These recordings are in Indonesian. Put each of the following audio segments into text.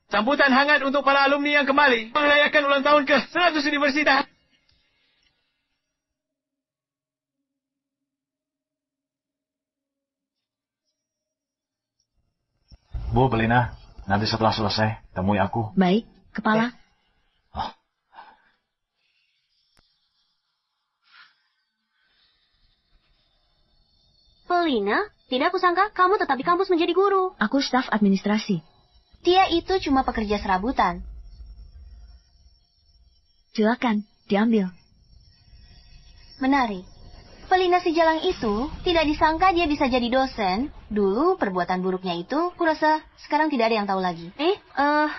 Sambutan hangat untuk para alumni yang kembali merayakan ulang tahun ke-100 universitas. Bu, Belina, nanti setelah selesai, temui aku. Baik, Kepala. Oh. Belina, tidak kusangka kamu tetap di kampus menjadi guru. Aku staf administrasi. Dia itu cuma pekerja serabutan. Silakan, diambil. Menarik. Pelina si Jalang itu tidak disangka dia bisa jadi dosen. Dulu perbuatan buruknya itu, kurasa sekarang tidak ada yang tahu lagi.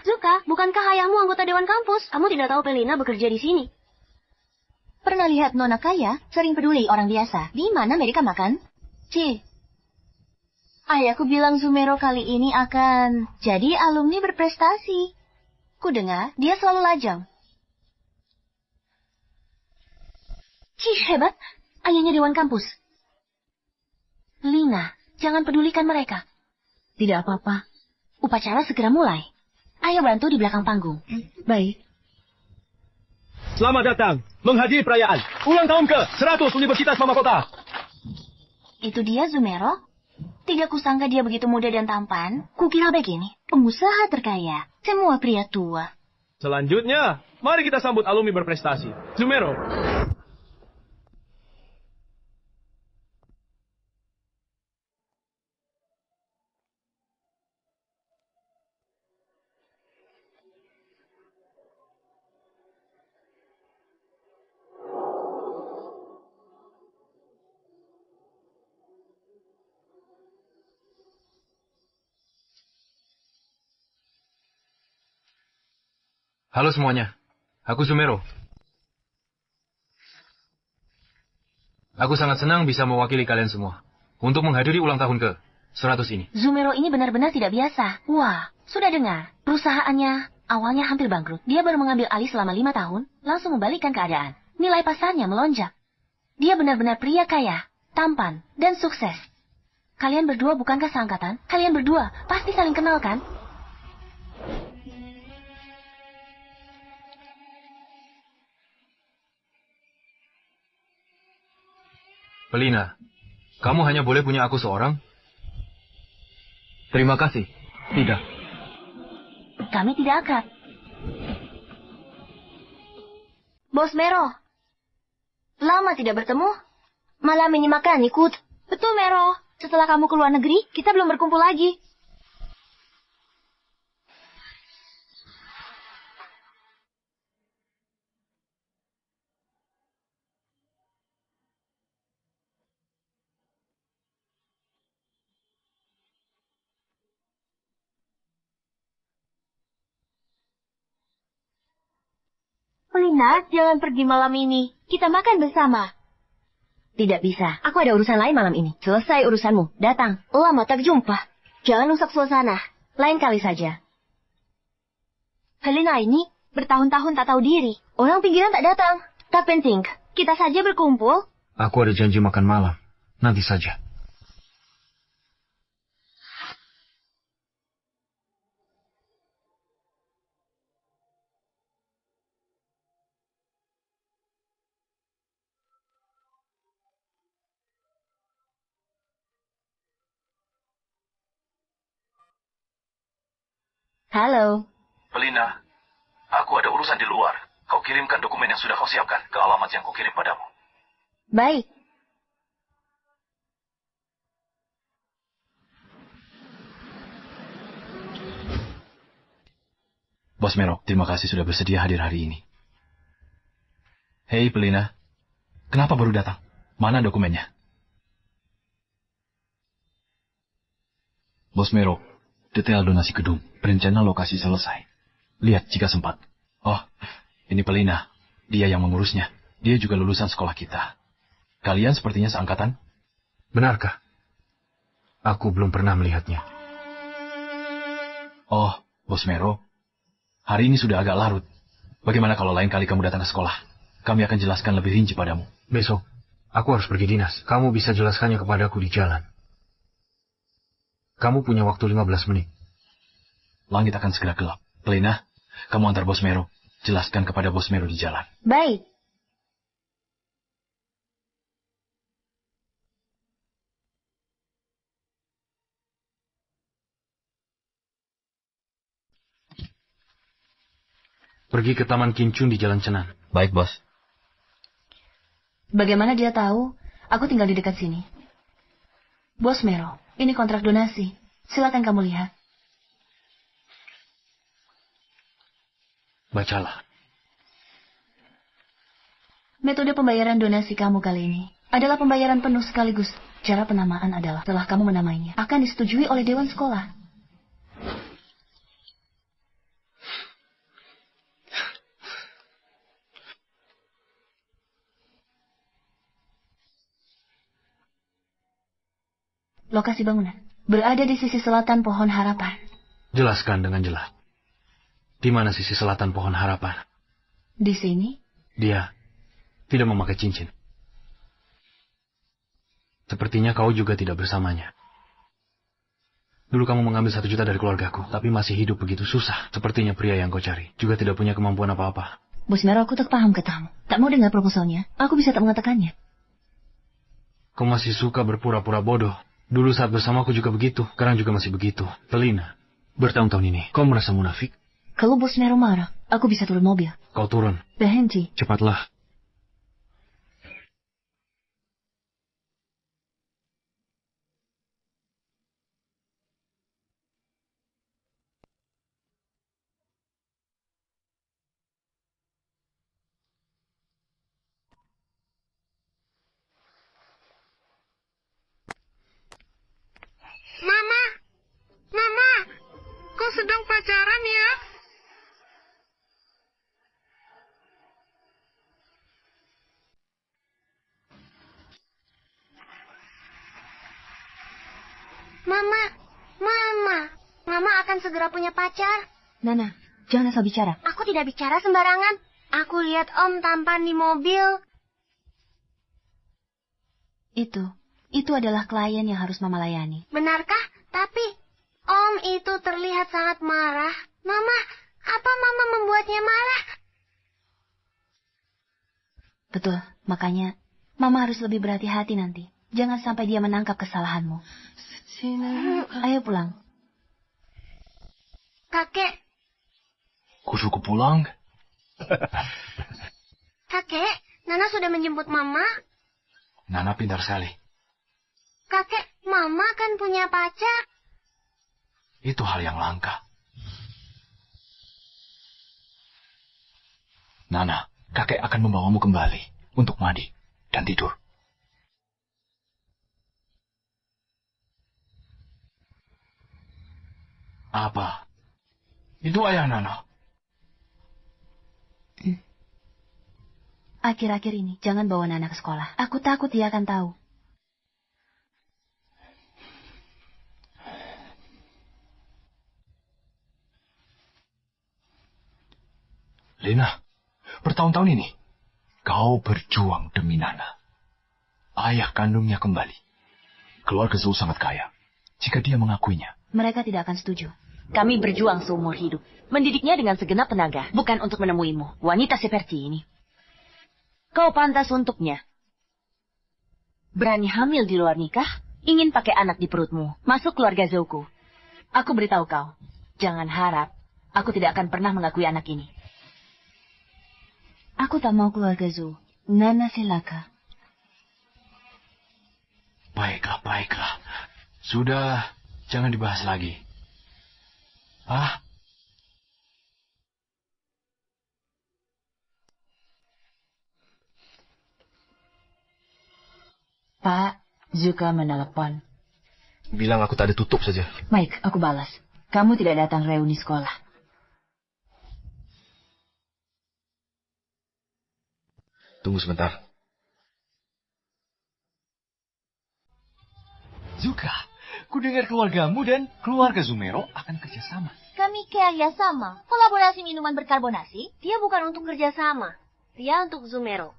Zuka, bukankah ayahmu anggota dewan kampus? Kamu tidak tahu Pelina bekerja di sini? Pernah lihat Nona Kaya sering peduli orang biasa. Di mana mereka makan? Ayahku bilang Zumero kali ini akan jadi alumni berprestasi. Ku dengar dia selalu lajang. Hebat. Ayahnya dewan kampus. Lina, jangan pedulikan mereka. Tidak apa-apa. Upacara segera mulai. Ayo bantu di belakang panggung. Baik. Selamat datang menghadiri perayaan ulang tahun ke-100 Universitas Mama Kota. Itu dia Zumero? Tidak kusangka dia begitu muda dan tampan. Kukira begini, pengusaha terkaya. Semua pria tua. Selanjutnya, mari kita sambut alumni berprestasi. Zumero. Halo semuanya, aku Zumero. Aku sangat senang bisa mewakili kalian semua untuk menghadiri ulang tahun ke-100 ini. Zumero ini benar-benar tidak biasa. Wah, sudah dengar. Perusahaannya awalnya hampir bangkrut. Dia baru mengambil alih selama 5 tahun, langsung membalikkan keadaan. Nilai pasarnya melonjak. Dia benar-benar pria kaya, tampan, dan sukses. Kalian berdua bukankah seangkatan? Kalian berdua pasti saling kenal kan? Pelina, kamu hanya boleh punya aku seorang? Terima kasih. Tidak. Kami tidak akrab. Bos Mero, lama tidak bertemu? Malam ini makan ikut. Betul Mero, setelah kamu ke luar negeri, kita belum berkumpul lagi. Lina, jangan pergi malam ini. Kita makan bersama. Tidak bisa. Aku ada urusan lain malam ini. Selesai urusanmu. Datang. Lama tak jumpa. Jangan rusak suasana. Lain kali saja. Helena ini bertahun-tahun tak tahu diri. Orang pinggiran tak datang. Tak penting. Kita saja berkumpul. Aku ada janji makan malam. Nanti saja. Halo. Belina, aku ada urusan di luar. Kau kirimkan dokumen yang sudah kau siapkan ke alamat yang kau kirim padamu. Baik. Bos Mero, terima kasih sudah bersedia hadir hari ini. Hei Belina, kenapa baru datang? Mana dokumennya? Bos Mero, detail donasi gedung, perencanaan lokasi selesai. Lihat jika sempat. Oh, ini Belina. Dia yang mengurusnya. Dia juga lulusan sekolah kita. Kalian sepertinya seangkatan? Benarkah? Aku belum pernah melihatnya. Oh, Bos Mero. Hari ini sudah agak larut. Bagaimana kalau lain kali kamu datang ke sekolah? Kami akan jelaskan lebih rinci padamu. Besok, aku harus pergi dinas. Kamu bisa jelaskannya kepadaku di jalan. Kamu punya waktu 15 menit. Langit akan segera gelap. Pelina, kamu antar Bos Mero. Jelaskan kepada Bos Mero di jalan. Baik. Pergi ke Taman Kincun di Jalan Cenan. Baik, Bos. Bagaimana dia tahu aku tinggal di dekat sini? Bos Mero, ini kontrak donasi. Silakan kamu lihat. Bacalah. Metode pembayaran donasi kamu kali ini adalah pembayaran penuh sekaligus. Cara penamaan adalah setelah kamu menamainya, akan disetujui oleh Dewan Sekolah. Lokasi bangunan berada di sisi selatan Pohon Harapan. Jelaskan dengan jelas. Di mana sisi selatan Pohon Harapan? Di sini? Dia tidak memakai cincin. Sepertinya kau juga tidak bersamanya. Dulu kamu mengambil 1 juta dari keluargaku, tapi masih hidup begitu susah. Sepertinya pria yang kau cari juga tidak punya kemampuan apa-apa. Bos Mero, aku tak paham katamu. Tak mau dengar proposalnya. Aku bisa tak mengatakannya. Kau masih suka berpura-pura bodoh. Dulu saat bersamaku juga begitu, sekarang juga masih begitu. Pelina, bertahun-tahun ini kau merasa munafik? Kalau Bos Mero marah, aku bisa turun mobil. Kau turun. Berhenti. Cepatlah. Mama, Mama, kau sedang pacaran ya? Mama akan segera punya pacar. Nana, jangan asal bicara. Aku tidak bicara sembarangan. Aku lihat Om tampan di mobil. Itu adalah klien yang harus Mama layani. Benarkah? Tapi Om itu terlihat sangat marah. Mama, apa Mama membuatnya marah? Betul, makanya Mama harus lebih berhati-hati nanti. Jangan sampai dia menangkap kesalahanmu. Ayo pulang. Kakek, Kusuku pulang? kakek, Nana sudah menjemput Mama. Nana pintar sekali. Kakek, Mama kan punya pacar. Itu hal yang langka. Nana, kakek akan membawamu kembali untuk mandi dan tidur. Apa? Itu ayah Nana. Akhir-akhir ini, jangan bawa Nana ke sekolah. Aku takut dia akan tahu. Lena, bertahun-tahun ini, kau berjuang demi Nana. Ayah kandungnya kembali. Keluarga Zhou sangat kaya. Jika dia mengakuinya, Mereka tidak akan setuju. Kami berjuang seumur hidup. Mendidiknya dengan segenap tenaga. Bukan untuk menemuimu. Wanita seperti ini. Kau pantas untuknya. Berani hamil di luar nikah? Ingin pakai anak di perutmu. Masuk keluarga Zouku. Aku beritahu kau. Jangan harap. Aku tidak akan pernah mengakui anak ini. Aku tak mau keluarga Zhou. Nana celaka. baiklah, baiklah. Sudah, jangan dibahas lagi. Ah, Pak, Zuka menelepon. bilang aku tak ada tutup saja. Baik, aku balas. Kamu tidak datang reuni sekolah. Tunggu sebentar. Zuka, ku dengar keluargamu dan keluarga Zumero akan kerjasama. Kami kerjasama. Kolaborasi minuman berkarbonasi? Dia bukan untuk kerjasama. Dia untuk Zumero.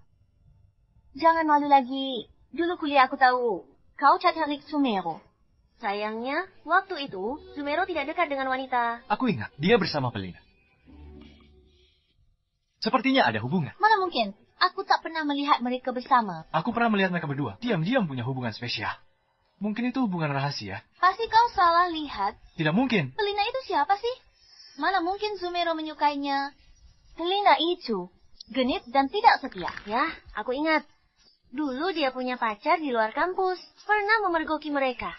Jangan malu lagi. Dulu kuliah aku tahu. Kau cari Zumero. Sayangnya, waktu itu, Zumero tidak dekat dengan wanita. Aku ingat, dia bersama Pelina. Sepertinya ada hubungan. Mana mungkin? Aku tak pernah melihat mereka bersama. Aku pernah melihat mereka berdua. Diam-diam punya hubungan spesial. Mungkin itu hubungan rahasia. Pasti kau salah lihat. Tidak mungkin. Pelina itu siapa sih? Mana mungkin Zumero menyukainya? Pelina itu genit dan tidak setia. Ya, aku ingat. Dulu dia punya pacar di luar kampus. Pernah memergoki mereka.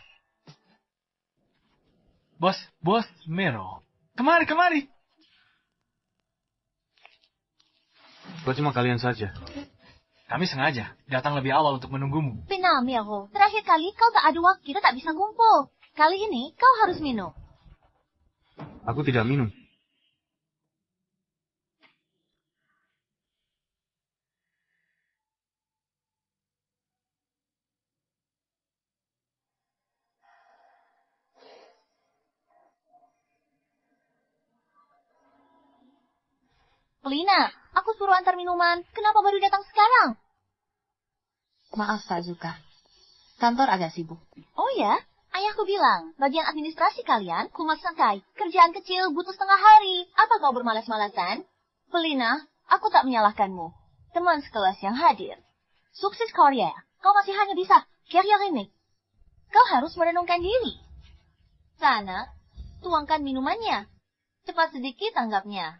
Bos Mero. Kemari. Kok cuma kalian saja? Kami sengaja datang lebih awal untuk menunggumu. Benar, Mero. Terakhir kali kau tak ada waktu, kita tak bisa kumpul. Kali ini kau harus minum. Aku tidak minum. Pelina, aku suruh antar minuman. Kenapa baru datang sekarang? Maaf, Pak Zuka. Kantor agak sibuk. Oh ya? Ayahku bilang, bagian administrasi kalian kumas santai. Kerjaan kecil butuh setengah hari. Apa kau bermalas-malasan? Pelina, aku tak menyalahkanmu. Teman sekelas yang hadir. Sukses karya. Kau masih hanya bisa karya remake. Kau harus merenungkan diri. Sana, tuangkan minumannya. Cepat sedikit tanggapnya.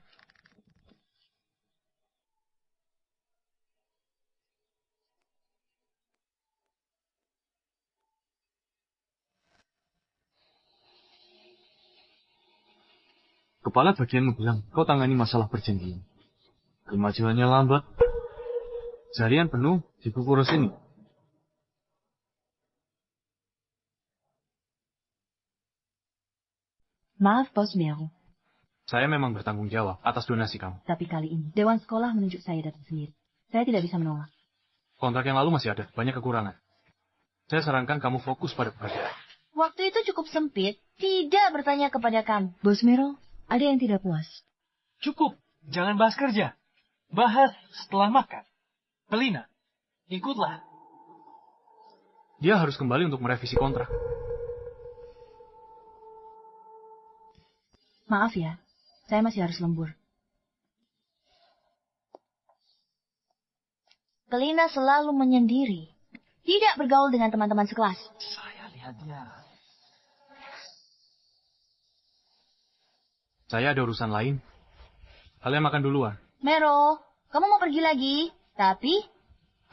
Kepala bagianmu bilang, kau tangani masalah perjanjian. Kemajuannya lambat. Seharian penuh sibuk urus ini. Maaf, Bos Mero. Saya memang bertanggung jawab atas donasi kamu. Tapi kali ini, Dewan Sekolah menunjuk saya datang sendiri. Saya tidak bisa menolak. Kontrak yang lalu masih ada, banyak kekurangan. Saya sarankan kamu fokus pada pekerjaan. Waktu itu cukup sempit, tidak bertanya kepada kamu. Bos Mero, ada yang tidak puas. Cukup. Jangan bahas kerja. Bahas setelah makan. Pelina, ikutlah. Dia harus kembali untuk merevisi kontrak. Maaf ya, saya masih harus lembur. Pelina selalu menyendiri. Tidak bergaul dengan teman-teman sekelas. Saya lihat dia. Saya ada urusan lain. Kalian makan duluan. Mero, kamu mau pergi lagi? Tapi...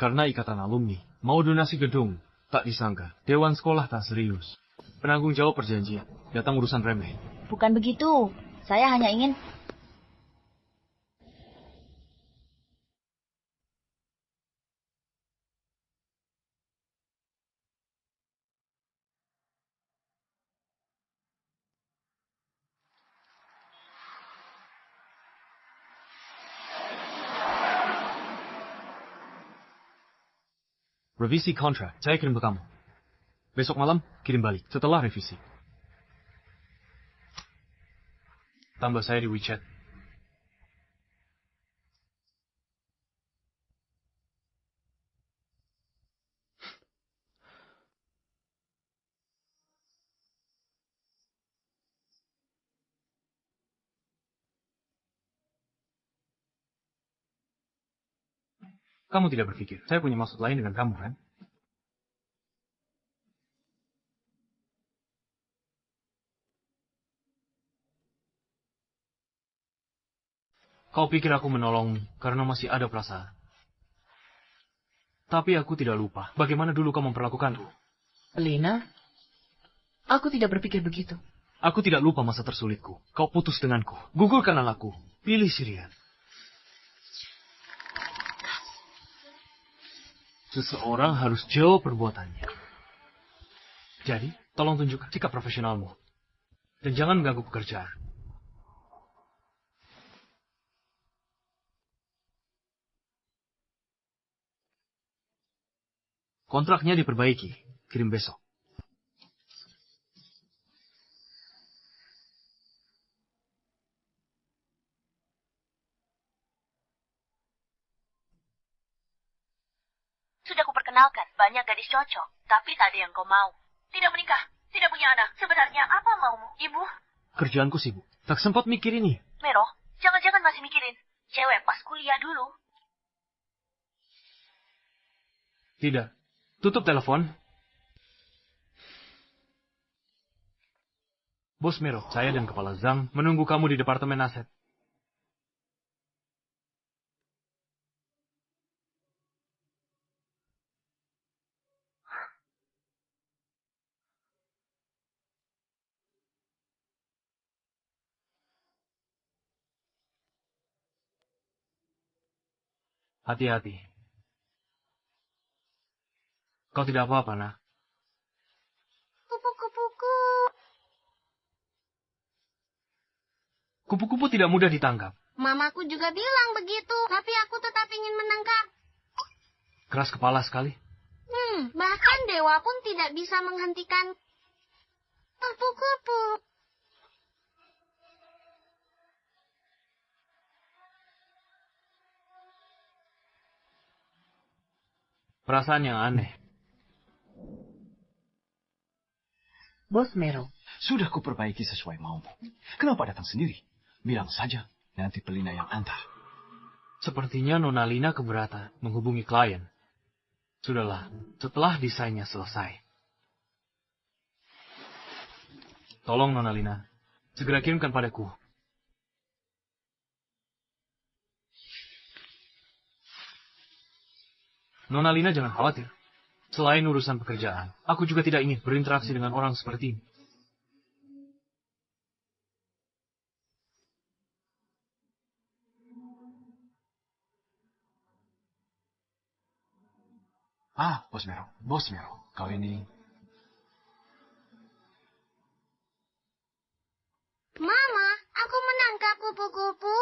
Karena ikatan alumni, mau donasi gedung, tak disangka. Dewan sekolah tak serius. Penanggung jawab perjanjian, datang urusan remeh. Bukan begitu. Saya hanya ingin... Revisi kontrak, saya kirim ke kamu. Besok malam, kirim balik, setelah revisi. Tambah saya di WeChat. Kamu tidak berpikir, saya punya maksud lain dengan kamu, kan? Kau pikir aku menolongmu karena masih ada perasaan. Tapi aku tidak lupa bagaimana dulu kau memperlakukanku. Pelina, aku tidak berpikir begitu. Aku tidak lupa masa tersulitku. Kau putus denganku. Gugurkan anakku. Pilih Sirian. Seseorang harus jawab perbuatannya. Jadi, tolong tunjukkan sikap profesionalmu. Dan jangan mengganggu pekerjaan. Kontraknya diperbaiki. Kirim besok. Sudah kuperkenalkan, banyak gadis cocok, tapi tak ada yang kau mau. Tidak menikah, tidak punya anak. Sebenarnya apa maumu, Ibu? Kerjaanku sibuk. Tak sempat mikir ini. Mero, jangan-jangan masih mikirin. cewek pas kuliah dulu. Tidak. Tutup telepon. Bos Mero, saya dan Kepala Zhang menunggu kamu di Departemen Aset. Hati-hati. Kau tidak apa-apa, nak. Kupu-kupuku. Kupu-kupu tidak mudah ditangkap. Mamaku juga bilang begitu, tapi aku tetap ingin menangkap. Keras kepala sekali. Bahkan dewa pun tidak bisa menghentikan kupu-kupu. Perasaan yang aneh. Bos Mero. Sudah kuperbaiki sesuai maumu. Kenapa datang sendiri? Bilang saja, nanti Pelina yang antar. Sepertinya Nona Lina keberatan menghubungi klien. Sudahlah, setelah desainnya selesai. Tolong Nona Lina, segera kirimkan padaku. Nona Lina jangan khawatir. Selain urusan pekerjaan, aku juga tidak ingin berinteraksi dengan orang seperti ini. Bos Mero, kau ini... Mama, aku menangkap kupu-kupu.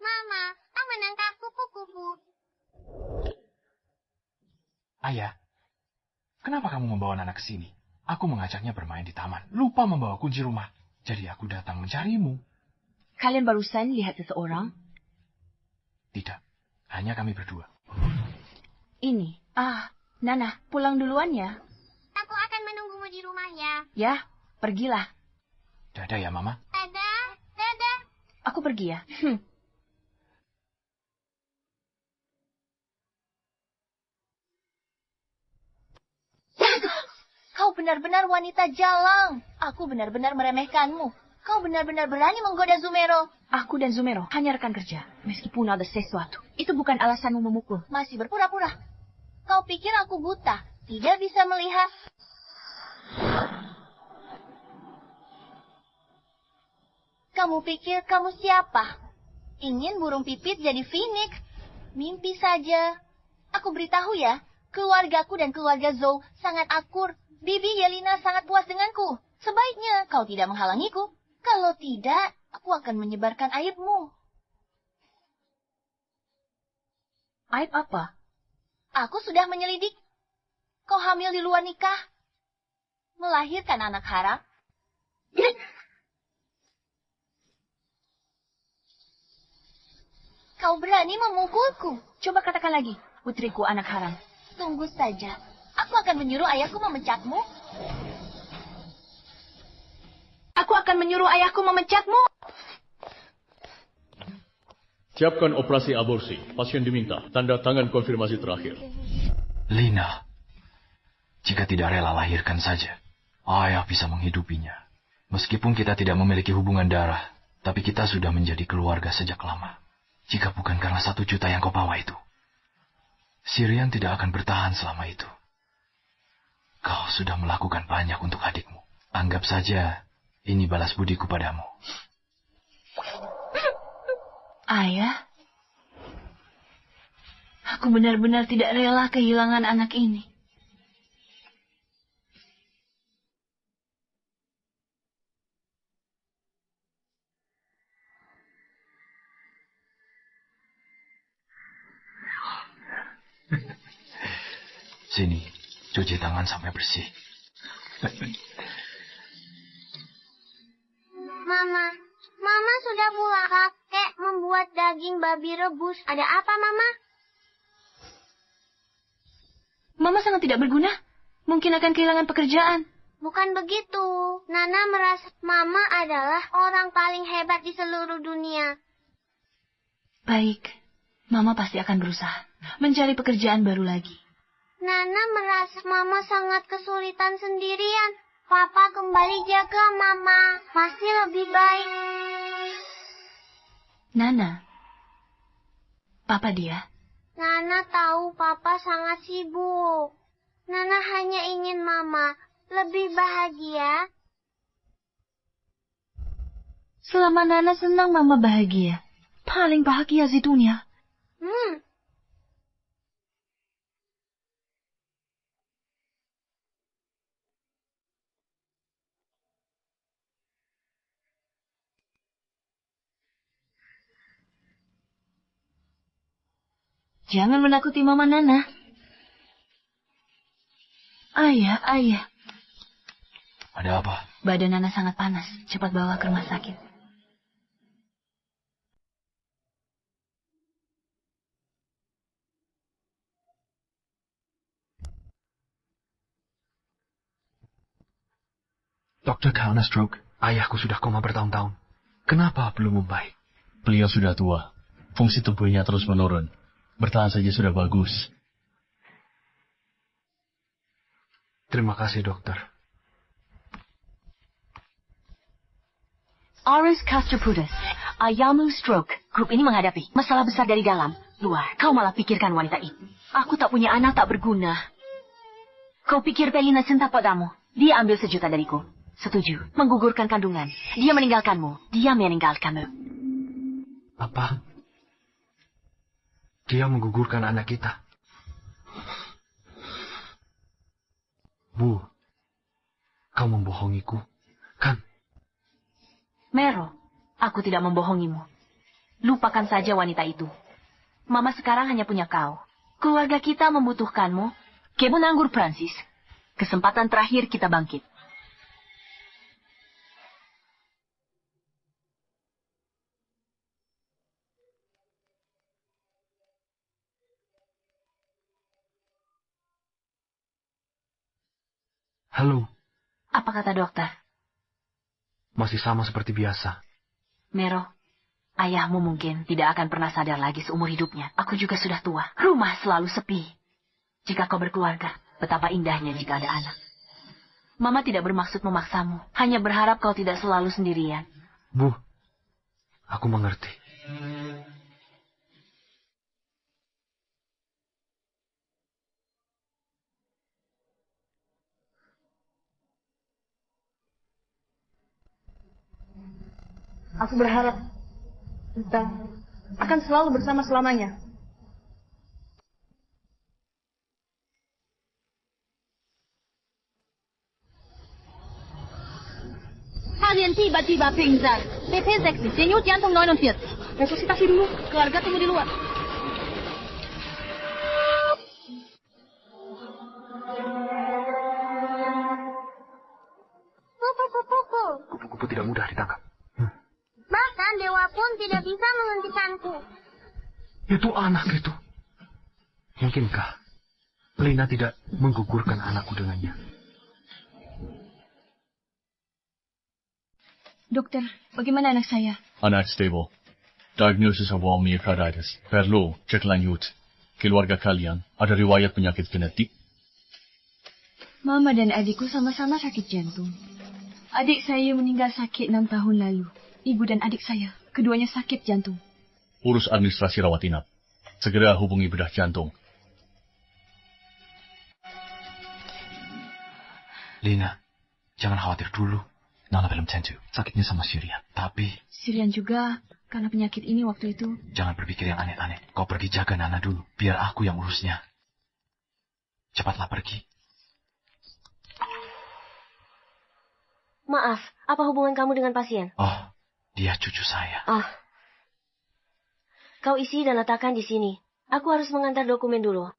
Mama, aku menangkap kupu-kupu. Ayah, kenapa kamu membawa Nana ke sini? Aku mengajaknya bermain di taman, lupa membawa kunci rumah. Jadi aku datang mencarimu. Kalian barusan lihat seseorang? Tidak, hanya kami berdua. Ini. Nana, pulang duluan ya. Aku akan menunggumu di rumahnya. Ya, pergilah. Dadah ya, Mama. Dadah, dadah. Aku pergi ya. Kau benar-benar wanita jalang. Aku benar-benar meremehkanmu. Kau benar-benar berani menggoda Zumero. Aku dan Zumero hanya rekan kerja. Meskipun ada sesuatu, itu bukan alasanmu memukul. Masih berpura-pura. Kau pikir aku buta? Tidak bisa melihat. Kamu pikir kamu siapa? Ingin burung pipit jadi Phoenix? Mimpi saja. Aku beritahu ya, keluargaku dan keluarga Zhou sangat akur. Bibi Yelena sangat puas denganku. Sebaiknya kau tidak menghalangiku. Kalau tidak, aku akan menyebarkan aibmu. Aib apa? Aku sudah menyelidik. Kau hamil di luar nikah. Melahirkan anak haram. Kau berani memukulku. Coba katakan lagi, putriku anak haram. Tunggu saja. Aku akan menyuruh ayahku memecatmu. Aku akan menyuruh ayahku memecatmu. Siapkan operasi aborsi. Pasien diminta. Tanda tangan konfirmasi terakhir. Lina, jika tidak rela lahirkan saja, ayah bisa menghidupinya. Meskipun kita tidak memiliki hubungan darah, tapi kita sudah menjadi keluarga sejak lama. Jika bukan karena 1 juta yang kau bawa itu, Sirian tidak akan bertahan selama itu. Kau sudah melakukan banyak untuk adikmu. Anggap saja ini balas budiku padamu. Ayah, aku benar-benar tidak rela kehilangan anak ini. Sini, cuci tangan sampai bersih. Mama sudah pulang. Kakek membuat daging babi rebus. Ada apa, Mama? Mama sangat tidak berguna. Mungkin akan kehilangan pekerjaan. Bukan begitu. Nana merasa Mama adalah orang paling hebat di seluruh dunia. Baik, Mama pasti akan berusaha mencari pekerjaan baru lagi. Nana merasa Mama sangat kesulitan sendirian. Papa kembali jaga Mama. Pasti lebih baik. Nana, Papa dia. Nana tahu Papa sangat sibuk. Nana hanya ingin Mama lebih bahagia. Selama Nana senang, Mama bahagia. Paling bahagia di dunia. Jangan menakuti Mama Nana. Ayah. Ada apa? Badan Nana sangat panas. Cepat bawa ke rumah sakit. Dokter karena stroke. Ayahku sudah koma bertahun-tahun. Kenapa belum membaik? Beliau sudah tua. Fungsi tubuhnya terus menurun. Bertahan saja sudah bagus. Terima kasih, dokter. Aris Castropodes, Ayamu Stroke. Grup ini menghadapi masalah besar dari dalam. Luar, kau malah pikirkan wanita itu. Aku tak punya anak, tak berguna. Kau pikir Pelina cinta padamu? Dia ambil 1 juta dariku. Setuju, menggugurkan kandungan. Dia meninggalkanmu. Dia meninggalkanmu. Apa? Dia menggugurkan anak kita. Bu, kau membohongiku, kan? Mero, aku tidak membohongimu. Lupakan saja wanita itu. Mama sekarang hanya punya kau. Keluarga kita membutuhkanmu. Kebun anggur Francis. Kesempatan terakhir kita bangkit. Halo. Apa kata dokter? Masih sama seperti biasa. Mero, ayahmu mungkin tidak akan pernah sadar lagi seumur hidupnya. Aku juga sudah tua. Rumah selalu sepi. Jika kau berkeluarga, betapa indahnya jika ada anak. Mama tidak bermaksud memaksamu. Hanya berharap kau tidak selalu sendirian. Bu, aku mengerti. Aku berharap kita akan selalu bersama selamanya. Kalian tiba-tiba pingsan. BP seksi, denyut jantung 49. Resusitasi dulu, keluarga tunggu di luar. Kupu-kupu tidak mudah ditangkap. Bahkan dewa pun tidak bisa menghentikanku. Itu anak itu. Mungkinkah Lina tidak menggugurkan anakku dengannya? Dokter, bagaimana anak saya? Anak stable. Diagnosis awal myocarditis. Perlu cek lanjut. Keluarga kalian ada riwayat penyakit genetik? Mama dan adikku sama-sama sakit jantung. Adik saya meninggal sakit 6 tahun lalu. Ibu dan adik saya, keduanya sakit jantung. Urus administrasi rawat inap. Segera hubungi bedah jantung. Lina, jangan khawatir dulu. Nana belum tentu. Sakitnya sama Sirian. Tapi... Sirian juga, karena penyakit ini waktu itu. Jangan berpikir yang aneh-aneh. Kau pergi jaga Nana dulu. Biar aku yang urusnya. Cepatlah pergi. Maaf, apa hubungan kamu dengan pasien? Oh, dia cucu saya. Kau isi dan letakkan di sini. Aku harus mengantar dokumen dulu.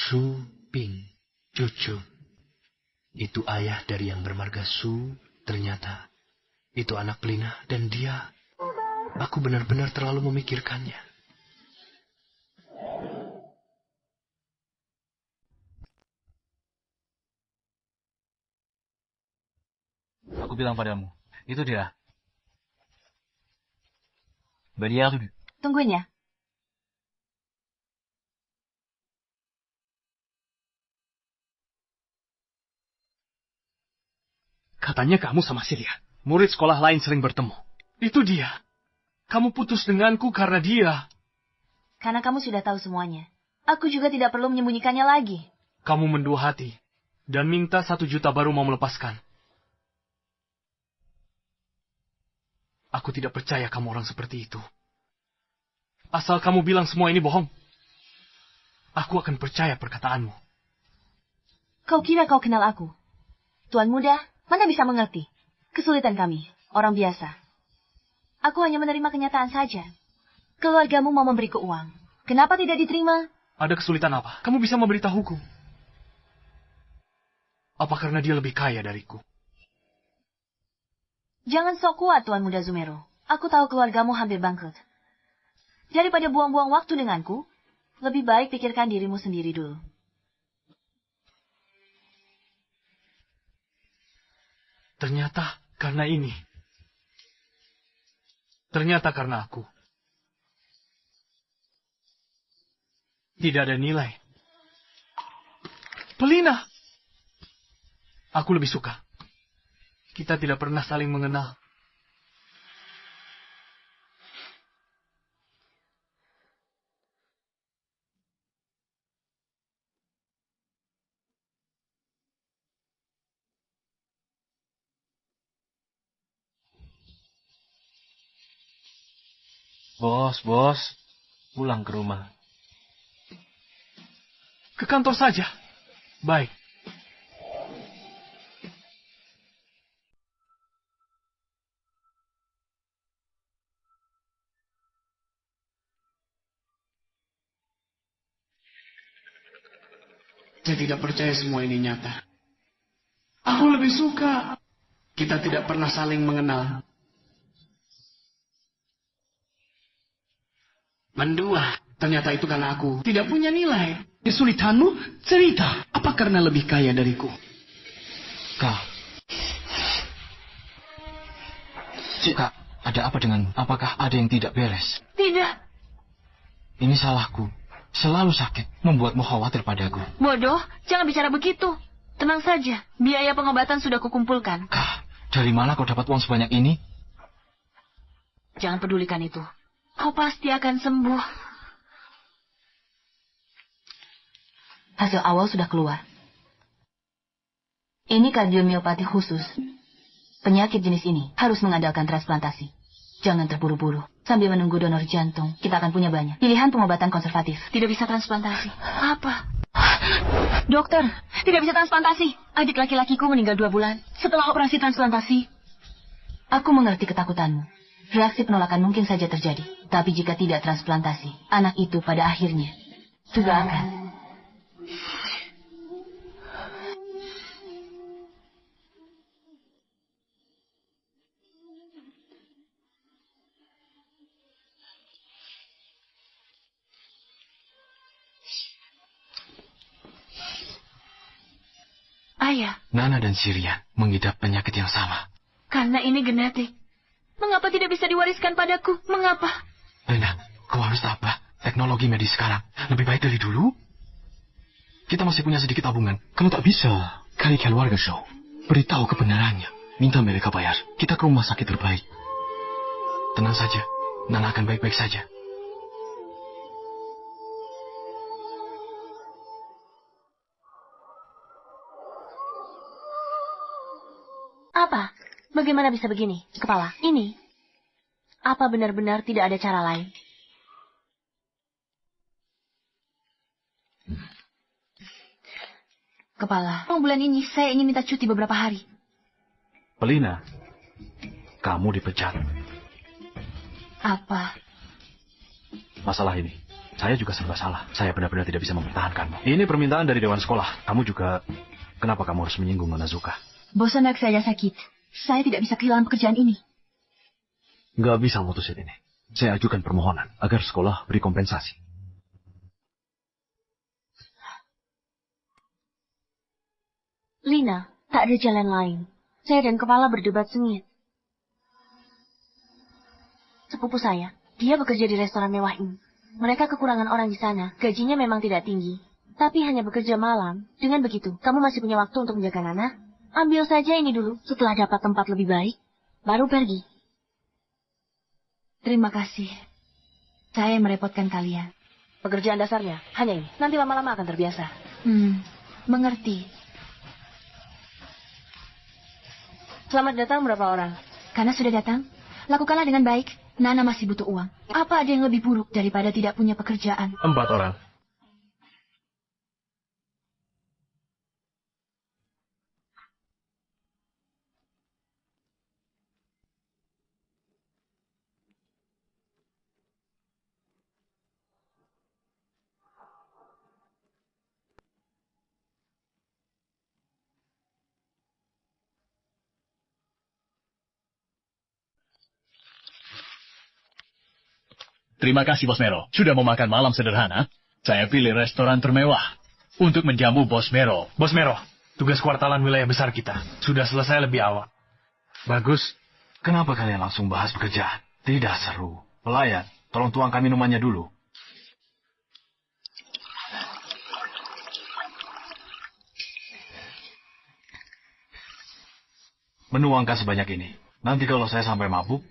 Su Bing, cucu. Itu ayah dari yang bermarga Su. Ternyata itu anak Pelina dan dia. Aku benar-benar terlalu memikirkannya. Aku bilang padamu, itu dia. Barrière. Tungguin ya. Katanya kamu sama Celia. Murid sekolah lain sering bertemu. Itu dia. Kamu putus denganku karena dia. Karena kamu sudah tahu semuanya. Aku juga tidak perlu menyembunyikannya lagi. Kamu mendua hati. Dan minta 1 juta baru mau melepaskan. Aku tidak percaya kamu orang seperti itu. Asal kamu bilang semua ini bohong. Aku akan percaya perkataanmu. Kau kira kau kenal aku? Tuan muda, mana bisa mengerti? Kesulitan kami, orang biasa. Aku hanya menerima kenyataan saja. Keluargamu mau memberiku uang. Kenapa tidak diterima? Ada kesulitan apa? Kamu bisa memberitahuku. Apa karena dia lebih kaya dariku? Jangan sok kuat, Tuan Muda Zumero. Aku tahu keluargamu hampir bangkrut. Daripada buang-buang waktu denganku, lebih baik pikirkan dirimu sendiri dulu. Ternyata karena ini. Ternyata karena aku. Tidak ada nilai. Pelina! Aku lebih suka. Kita tidak pernah saling mengenal. Bos, pulang ke rumah. Ke kantor saja. Baik. Saya tidak percaya semua ini nyata. Aku lebih suka. Kita tidak pernah saling mengenal. Mendua. Ternyata itu karena aku tidak punya nilai. Kesulitanmu? Cerita. Apa karena lebih kaya dariku? Kak, ada apa dengan? Apakah ada yang tidak beres? Tidak. Ini salahku. Selalu sakit, membuatmu khawatir padaku. Bodoh, jangan bicara begitu. Tenang saja, biaya pengobatan sudah kukumpulkan. Kak, dari mana kau dapat uang sebanyak ini? Jangan pedulikan itu. Kau pasti akan sembuh. Hasil awal sudah keluar. Ini kardiomiopati khusus. Penyakit jenis ini harus mengandalkan transplantasi. Jangan terburu-buru. Sambil menunggu donor jantung, kita akan punya banyak pilihan pengobatan konservatif. Tidak bisa transplantasi. Apa? Dokter, tidak bisa transplantasi. Adik laki-lakiku meninggal 2 bulan setelah operasi transplantasi. Aku mengerti ketakutanmu. Reaksi penolakan mungkin saja terjadi. Tapi jika tidak transplantasi, anak itu pada akhirnya juga akan. Ayah. Nana dan Sirian mengidap penyakit yang sama. Karena ini genetik. Mengapa tidak bisa diwariskan padaku? Mengapa? Lena, kau harus tabah. Teknologi medis sekarang lebih baik dari dulu. Kita masih punya sedikit tabungan. Kamu tak bisa. Kali keluarga show. Beritahu kebenarannya. Minta mereka bayar. Kita ke rumah sakit terbaik. Tenang saja. Nana akan baik-baik saja. Apa? Bagaimana bisa begini? Kepala, ini. Apa benar-benar tidak ada cara lain? Kepala, bulan ini saya ingin minta cuti beberapa hari. Pelina, kamu dipecat. Apa? Masalah ini, saya juga serba salah. Saya benar-benar tidak bisa mempertahankanmu. Ini permintaan dari Dewan Sekolah. Kamu juga Kenapa kamu harus menyinggung Nona Zuka? Bos anak saya sakit. Saya tidak bisa kehilangan pekerjaan ini. Nggak bisa mutusin ini. Saya ajukan permohonan agar sekolah beri kompensasi. Lina, tak ada jalan lain. Saya dan kepala berdebat sengit. Sepupu saya, dia bekerja di restoran mewah ini. Mereka kekurangan orang di sana, gajinya memang tidak tinggi. Tapi hanya bekerja malam. Dengan begitu, kamu masih punya waktu untuk menjaga Nana. Ambil saja ini dulu, setelah dapat tempat lebih baik, baru pergi. Terima kasih. Saya merepotkan kalian. Pekerjaan dasarnya hanya ini. Nanti lama-lama akan terbiasa. Mengerti. Selamat datang berapa orang? Karena sudah datang, lakukanlah dengan baik. Nana masih butuh uang. Apa ada yang lebih buruk daripada tidak punya pekerjaan? 4 orang. Terima kasih, Bos Mero. Sudah mau makan malam sederhana. Saya pilih restoran termewah untuk menjamu Bos Mero. Bos Mero, tugas kuartalan wilayah besar kita sudah selesai lebih awal. Bagus. Kenapa kalian langsung bahas pekerjaan? Tidak seru. Pelayan, tolong tuangkan minumannya dulu. Menuangkan sebanyak ini. Nanti kalau saya sampai mabuk,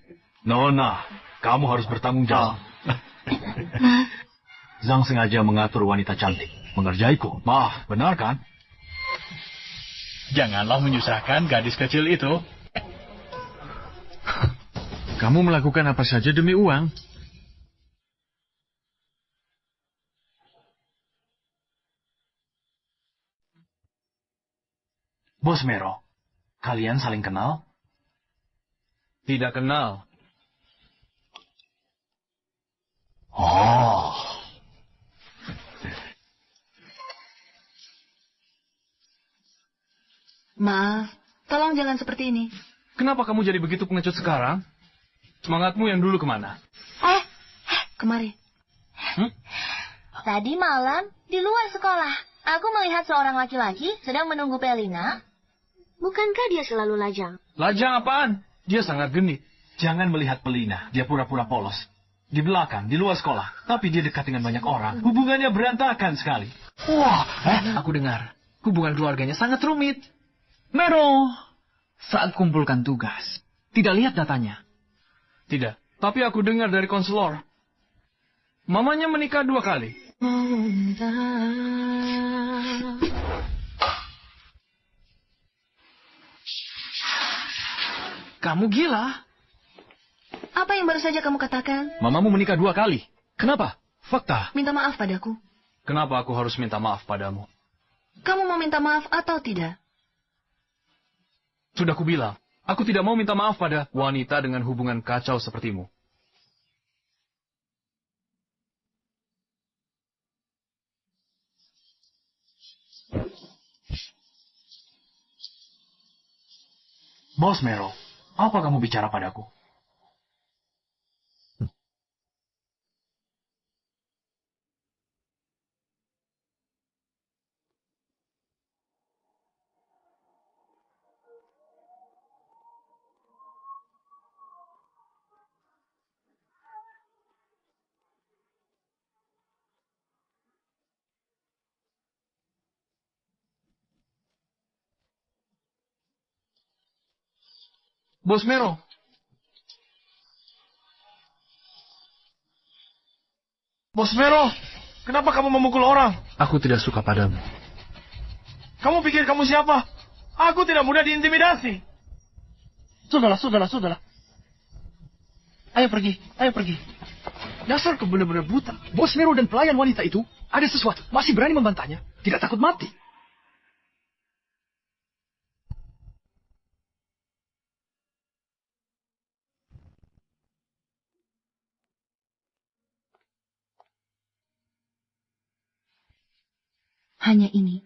Nona, kamu harus bertanggung jawab. Zhang sengaja mengatur wanita cantik mengerjaiku. Maaf, benar kan? Janganlah menyusahkan gadis kecil itu. Kamu melakukan apa saja demi uang. Bos Mero, kalian saling kenal? Tidak kenal. Oh. Maaf, tolong jangan seperti ini. Kenapa kamu jadi begitu pengecut sekarang? Semangatmu yang dulu kemana? Kemari. Tadi malam, di luar sekolah, aku melihat seorang laki-laki sedang menunggu Pelina. Bukankah dia selalu lajang? Lajang apaan? Dia sangat genit. Jangan melihat Pelina, dia pura-pura polos. Di belakang, di luar sekolah. Tapi dia dekat dengan banyak orang. Hubungannya berantakan sekali. Wah, aku dengar. Hubungan keluarganya sangat rumit. Mero, saat kumpulkan tugas, tidak lihat datanya. Tidak, tapi aku dengar dari konselor. Mamanya menikah 2 kali. Kamu gila. Apa yang baru saja kamu katakan? Mamamu menikah 2 kali. Kenapa? Fakta. Minta maaf padaku. Kenapa aku harus minta maaf padamu? Kamu mau minta maaf atau tidak? Sudah kubilang, aku tidak mau minta maaf pada wanita dengan hubungan kacau sepertimu. Bos Mero, apa kamu bicara padaku? Bos Mero. Bos Mero, kenapa kamu memukul orang? Aku tidak suka padamu. Kamu pikir kamu siapa? Aku tidak mudah diintimidasi. Sudahlah. Ayo pergi. Dasar kau benar-benar buta. Bos Mero dan pelayan wanita itu ada sesuatu. Masih berani membantahnya. Tidak takut mati. Hanya ini.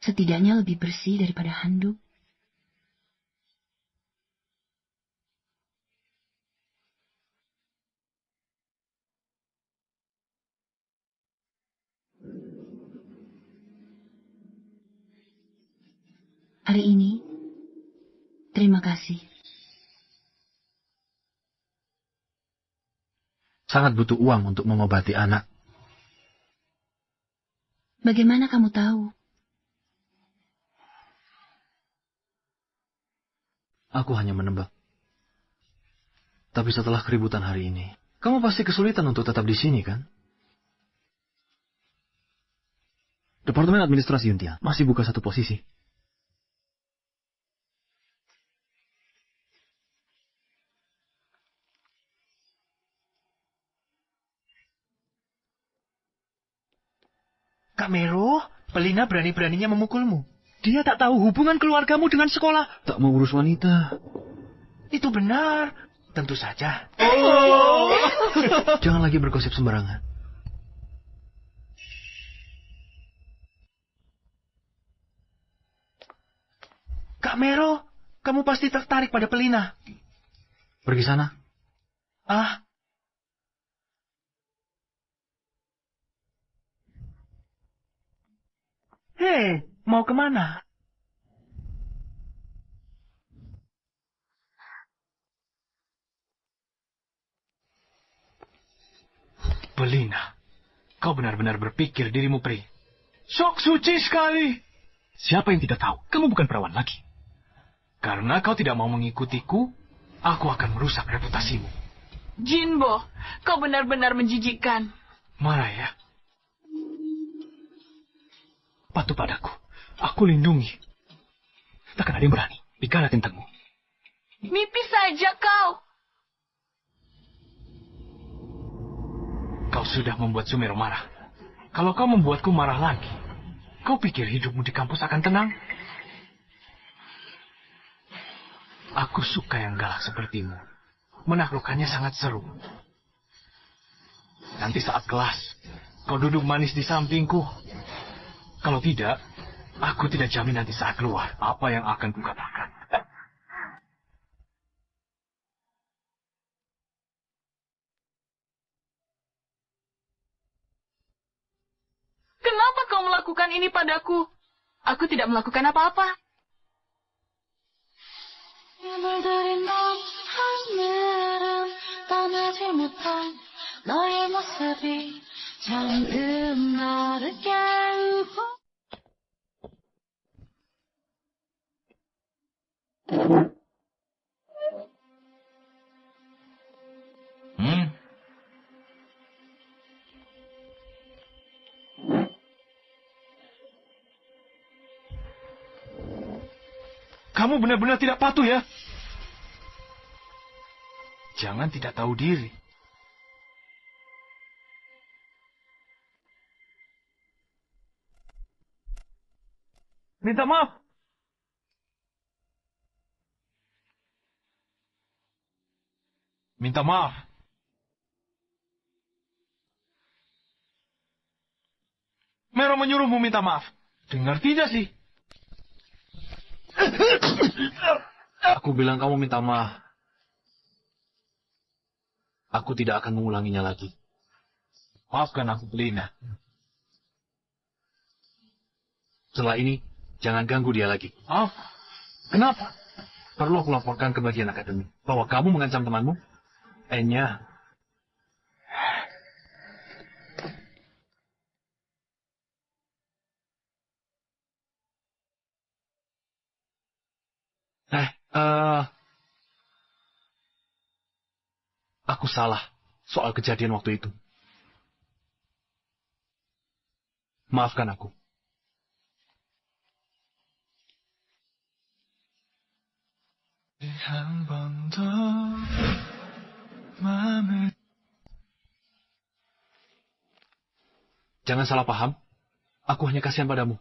Setidaknya lebih bersih daripada handuk. Hari ini, terima kasih. Sangat butuh uang untuk mengobati anak. Bagaimana kamu tahu? Aku hanya menebak. Tapi setelah keributan hari ini, kamu pasti kesulitan untuk tetap di sini, kan? Departemen Administrasi Yuntia masih buka satu posisi. Kak Mero, Pelina berani-beraninya memukulmu. Dia tak tahu hubungan keluargamu dengan sekolah. Tak mau urus wanita. Itu benar. Tentu saja. Jangan lagi bergosip sembarangan. Kak Mero, kamu pasti tertarik pada Pelina. Pergi sana. Ah. Hei, mau kemana? Pelina, kau benar-benar berpikir dirimu pri. Sok suci sekali. Siapa yang tidak tahu, kamu bukan perawan lagi. Karena kau tidak mau mengikutiku, aku akan merusak reputasimu. Jinbo, kau benar-benar menjijikkan. Marah ya? Patuh padaku. Aku lindungi. Takkan ada yang berani bicara tentangmu. Mimpi saja kau. Kau sudah membuat Sumero marah. Kalau kau membuatku marah lagi, kau pikir hidupmu di kampus akan tenang? Aku suka yang galak sepertimu. Menaklukkannya sangat seru. Nanti saat kelas, kau duduk manis di sampingku. Kalau tidak, aku tidak jamin nanti saat keluar apa yang akan kukatakan. Kenapa kau melakukan ini padaku? Aku tidak melakukan apa-apa. Kamu benar-benar tidak patuh ya? Jangan tidak tahu diri. Minta maaf. Minta maaf. Mero menyuruhmu minta maaf. Dengar tidak sih? Aku bilang kamu minta maaf. Aku tidak akan mengulanginya lagi. Maafkan aku, Pelina. Setelah ini, jangan ganggu dia lagi. Maaf. Kenapa? Perlu aku laporkan ke bagian akademi bahwa kamu mengancam temanmu? Enya. Aku salah soal kejadian waktu itu. Maafkan aku. Jangan salah paham. Aku hanya kasihan padamu.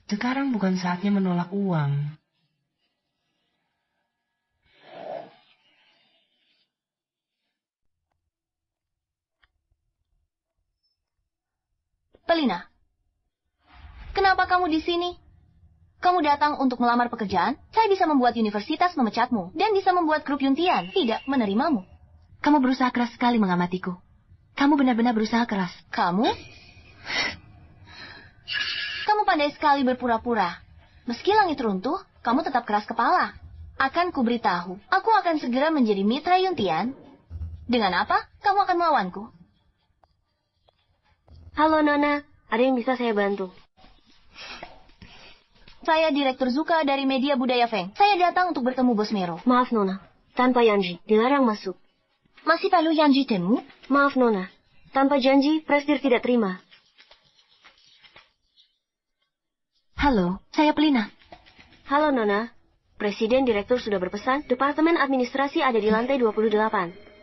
Sekarang bukan saatnya menolak uang. Pelina, kenapa kamu di sini? Kamu datang untuk melamar pekerjaan? Saya bisa membuat universitas memecatmu dan bisa membuat grup Yuntian tidak menerimamu. Kamu berusaha keras sekali mengamatiku. Kamu benar-benar berusaha keras. Kamu? Kamu pandai sekali berpura-pura. Meski langit runtuh, kamu tetap keras kepala. Akan kuberitahu, aku akan segera menjadi mitra Yuntian. Dengan apa? Kamu akan melawanku. Halo Nona, ada yang bisa saya bantu? Saya Direktur Zuka dari Media Budaya Feng. Saya datang untuk bertemu Bos Mero. Maaf Nona, tanpa Yanji, dilarang masuk. Masih perlu Yanji temu? Maaf Nona, tanpa janji, Presdir tidak terima. Halo, saya Pelina. Halo Nona, Presiden Direktur sudah berpesan, Departemen Administrasi ada di lantai 28.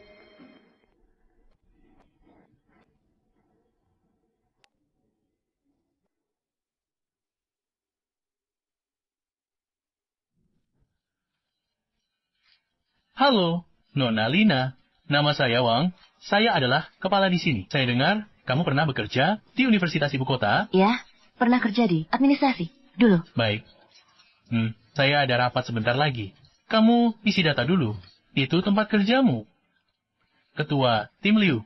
Halo, Nona Lina. Nama saya Wang. Saya adalah kepala di sini. Saya dengar kamu pernah bekerja di Universitas Ibu Kota. Ya, pernah kerja di administrasi. Dulu. Baik. Saya ada rapat sebentar lagi. Kamu isi data dulu. Itu tempat kerjamu. Ketua Tim Liu.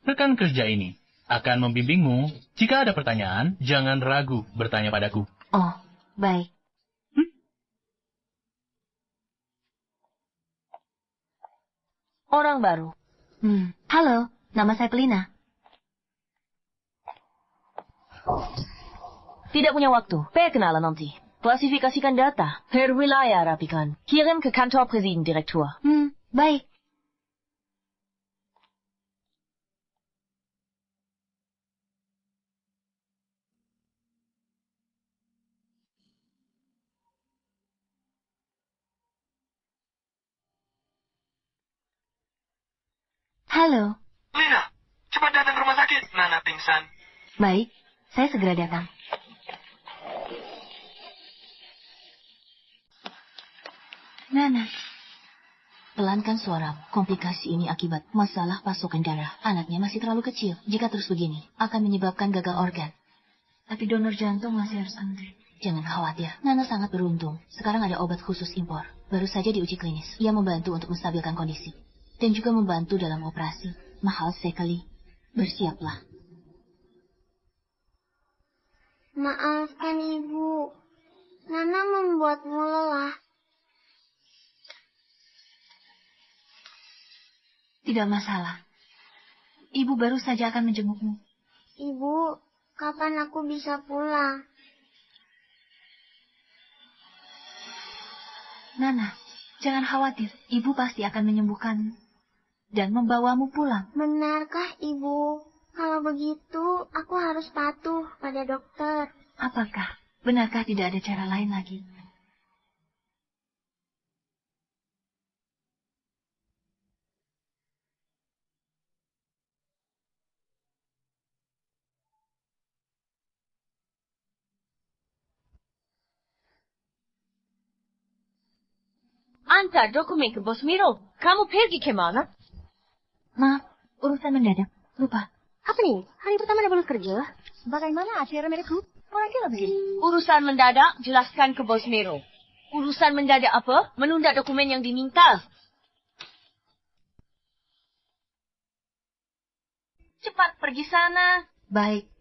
Rekan kerja ini akan membimbingmu. Jika ada pertanyaan, jangan ragu bertanya padaku. Oh, baik. Orang baru. Halo, nama saya Pelina. Tidak punya waktu. Perkenalan nanti. Klasifikasikan data. Per wilayah rapikan. Kirim ke kantor Presiden Direktur. Baik. Halo. Lina, cepat datang ke rumah sakit. Nana pingsan. Baik, saya segera datang. Nana. Pelankan suara. Komplikasi ini akibat masalah pasokan darah. Anaknya masih terlalu kecil. Jika terus begini, akan menyebabkan gagal organ. Tapi donor jantung masih harus antri. Jangan khawatir. Nana sangat beruntung. Sekarang ada obat khusus impor. Baru saja diuji klinis. Ia membantu untuk menstabilkan kondisi. Dan juga membantu dalam operasi. Mahal sekali. Bersiaplah. Maafkan Ibu. Nana membuatmu lelah. Tidak masalah. Ibu baru saja akan menjengukmu. Ibu, kapan aku bisa pulang? Nana, jangan khawatir. Ibu pasti akan menyembuhkan dan membawamu pulang. Benarkah Ibu? Kalau begitu, aku harus patuh pada dokter. Apakah? Benarkah tidak ada cara lain lagi? Antar dokumen ke Bos Miro. Kamu pergi ke mana? Maaf, urusan mendadak. Lupa. Apa nih? Hari pertama udah lulus kerja? Bagaimana acara mereka? Orang gila begini. Urusan mendadak, jelaskan ke Bos Miro. Urusan mendadak apa? Menunda dokumen yang diminta. Cepat pergi sana. Baik.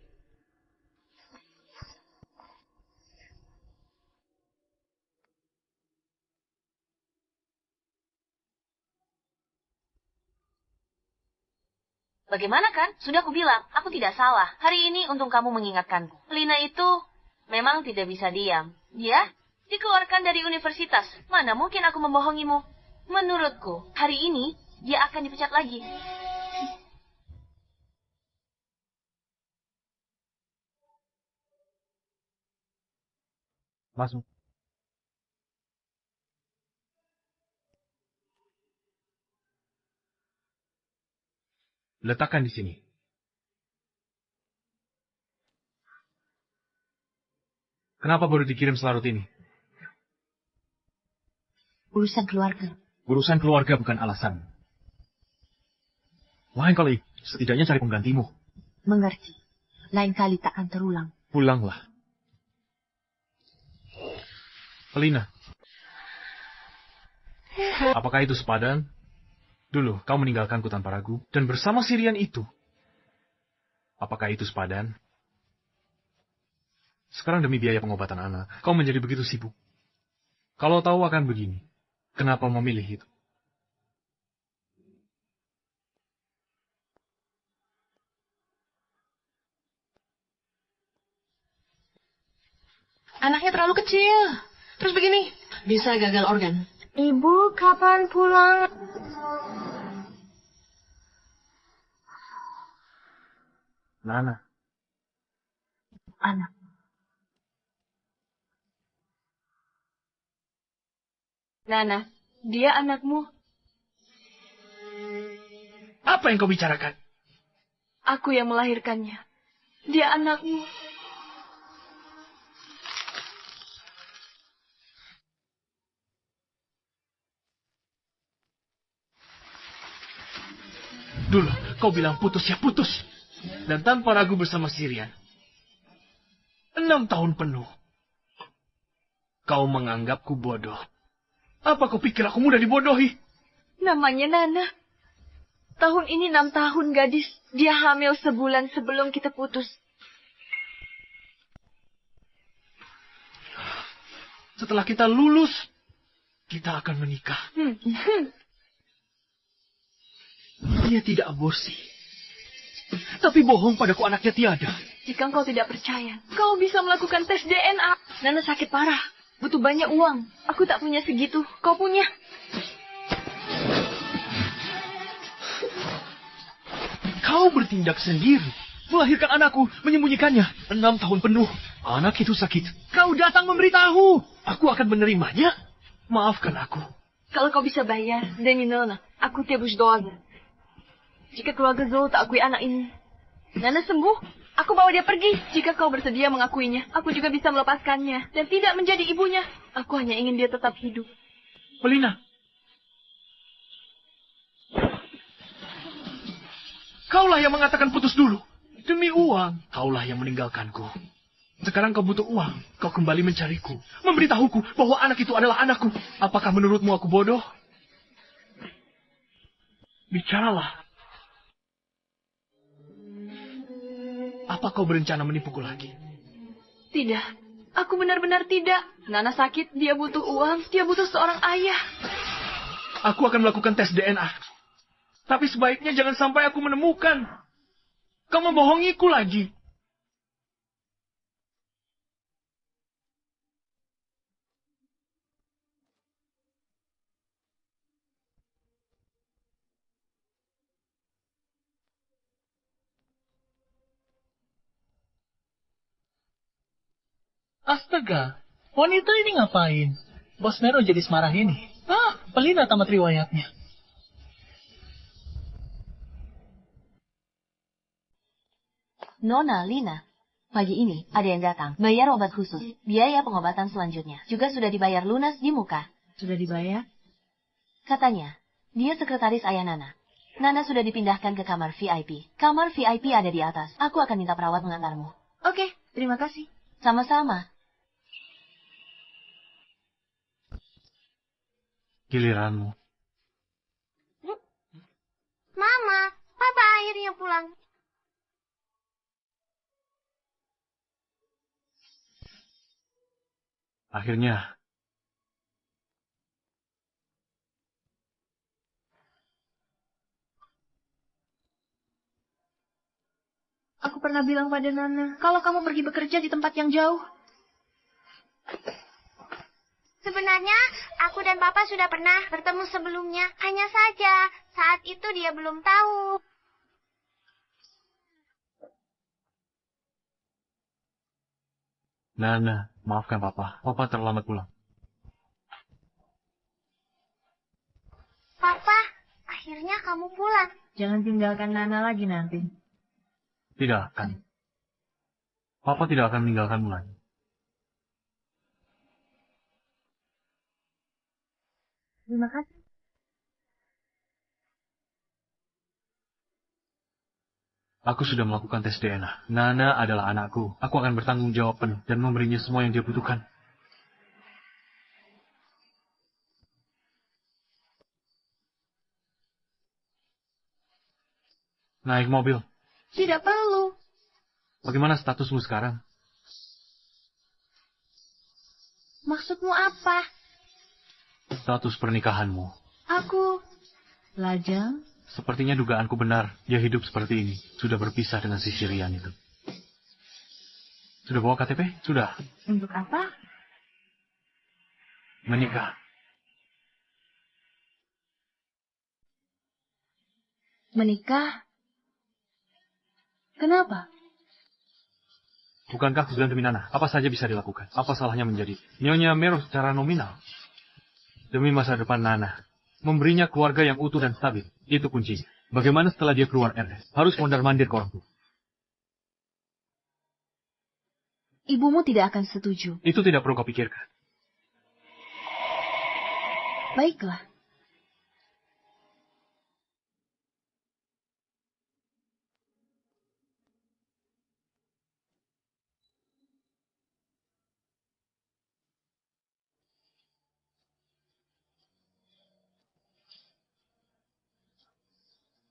Bagaimana kan? Sudah aku bilang, aku tidak salah. Hari ini untung kamu mengingatkanku. Lina itu memang tidak bisa diam. Dia dikeluarkan dari universitas. Mana mungkin aku membohongimu? Menurutku, hari ini dia akan dipecat lagi. Masuk. Letakkan di sini. Kenapa baru dikirim selarut ini? Urusan keluarga. Urusan keluarga bukan alasan. Lain kali, setidaknya cari penggantimu. Mengerti. Lain kali tak akan terulang. Pulanglah. Pelina. Apakah itu sepadan? Dulu, kau meninggalkanku tanpa ragu, dan bersama Sirian itu. Apakah itu sepadan? Sekarang demi biaya pengobatan anak, kau menjadi begitu sibuk. Kalau tahu akan begini, kenapa memilih itu? Anaknya terlalu kecil. Terus begini, bisa gagal organ. Ibu, kapan pulang? Nana. Anak. Nana, dia anakmu. Apa yang kau bicarakan? Aku yang melahirkannya. Dia anakmu. Dulu, kau bilang putus ya putus. Dan tanpa ragu bersama Sirian. 6 tahun penuh. Kau menganggapku bodoh. Apa kau pikir aku mudah dibodohi? Namanya Nana. Tahun ini 6 tahun gadis. Dia hamil sebulan sebelum kita putus. Setelah kita lulus, kita akan menikah. Dia tidak aborsi. Tapi bohong padaku anaknya tiada. Jika engkau tidak percaya, kau bisa melakukan tes DNA. Nana sakit parah. Butuh banyak uang. Aku tak punya segitu. Kau punya. Kau bertindak sendiri. Melahirkan anakku, menyembunyikannya. 6 tahun penuh. Anak itu sakit. Kau datang memberitahu. Aku akan menerimanya. Maafkan aku. Kalau kau bisa bayar, demi Nona, aku tebus doa. Jika keluarga Zul tak akui anak ini, Nana sembuh, aku bawa dia pergi. Jika kau bersedia mengakuinya, aku juga bisa melepaskannya dan tidak menjadi ibunya. Aku hanya ingin dia tetap hidup. Pelina. Kaulah yang mengatakan putus dulu. Demi uang, kaulah yang meninggalkanku. Sekarang kau butuh uang, kau kembali mencariku. Memberitahuku bahwa anak itu adalah anakku. Apakah menurutmu aku bodoh? Bicaralah. Apa kau berencana menipuku lagi? Tidak. Aku benar-benar tidak. Nana sakit, dia butuh uang, dia butuh seorang ayah. Aku akan melakukan tes DNA. Tapi sebaiknya jangan sampai aku menemukan. Kau membohongiku lagi. Astaga, wanita ini ngapain? Bos Nero jadi semarah ini. Pelina tamat riwayatnya. Nona, Lina. Pagi ini ada yang datang. Bayar obat khusus. Biaya pengobatan selanjutnya. Juga sudah dibayar lunas di muka. Sudah dibayar? Katanya, dia sekretaris ayah Nana. Nana sudah dipindahkan ke kamar VIP. Kamar VIP ada di atas. Aku akan minta perawat mengantarmu. Oke, terima kasih. Sama-sama. Giliranmu. Mama, Papa akhirnya pulang. Akhirnya. Aku pernah bilang pada Nana, kalau kamu pergi bekerja di tempat yang jauh. Sebenarnya, aku dan Papa sudah pernah bertemu sebelumnya. Hanya saja, saat itu dia belum tahu. Nana, maafkan Papa. Papa terlambat pulang. Papa, akhirnya kamu pulang. Jangan tinggalkan Nana lagi nanti. Tidak akan. Papa tidak akan meninggalkanmu lagi. Terima kasih. Aku sudah melakukan tes DNA. Nana adalah anakku. Aku akan bertanggung jawab penuh dan memberinya semua yang dia butuhkan. Naik mobil. Tidak perlu. Bagaimana statusmu sekarang? Maksudmu apa? Status pernikahanmu. Aku lajang. Sepertinya dugaanku benar. Dia hidup seperti ini. Sudah berpisah dengan si Syrian itu. Sudah bawa KTP? Sudah. Untuk apa? Menikah. Menikah? Kenapa? Bukankah aku bilang demi Nana? Apa saja bisa dilakukan. Apa salahnya menjadi Nyonya Mero secara nominal? Demi masa depan Nana. Memberinya keluarga yang utuh dan stabil. Itu kuncinya. Bagaimana setelah dia keluar RS? Harus mondar-mandir ke orang tua. Ibumu tidak akan setuju. Itu tidak perlu kau pikirkan. Baiklah.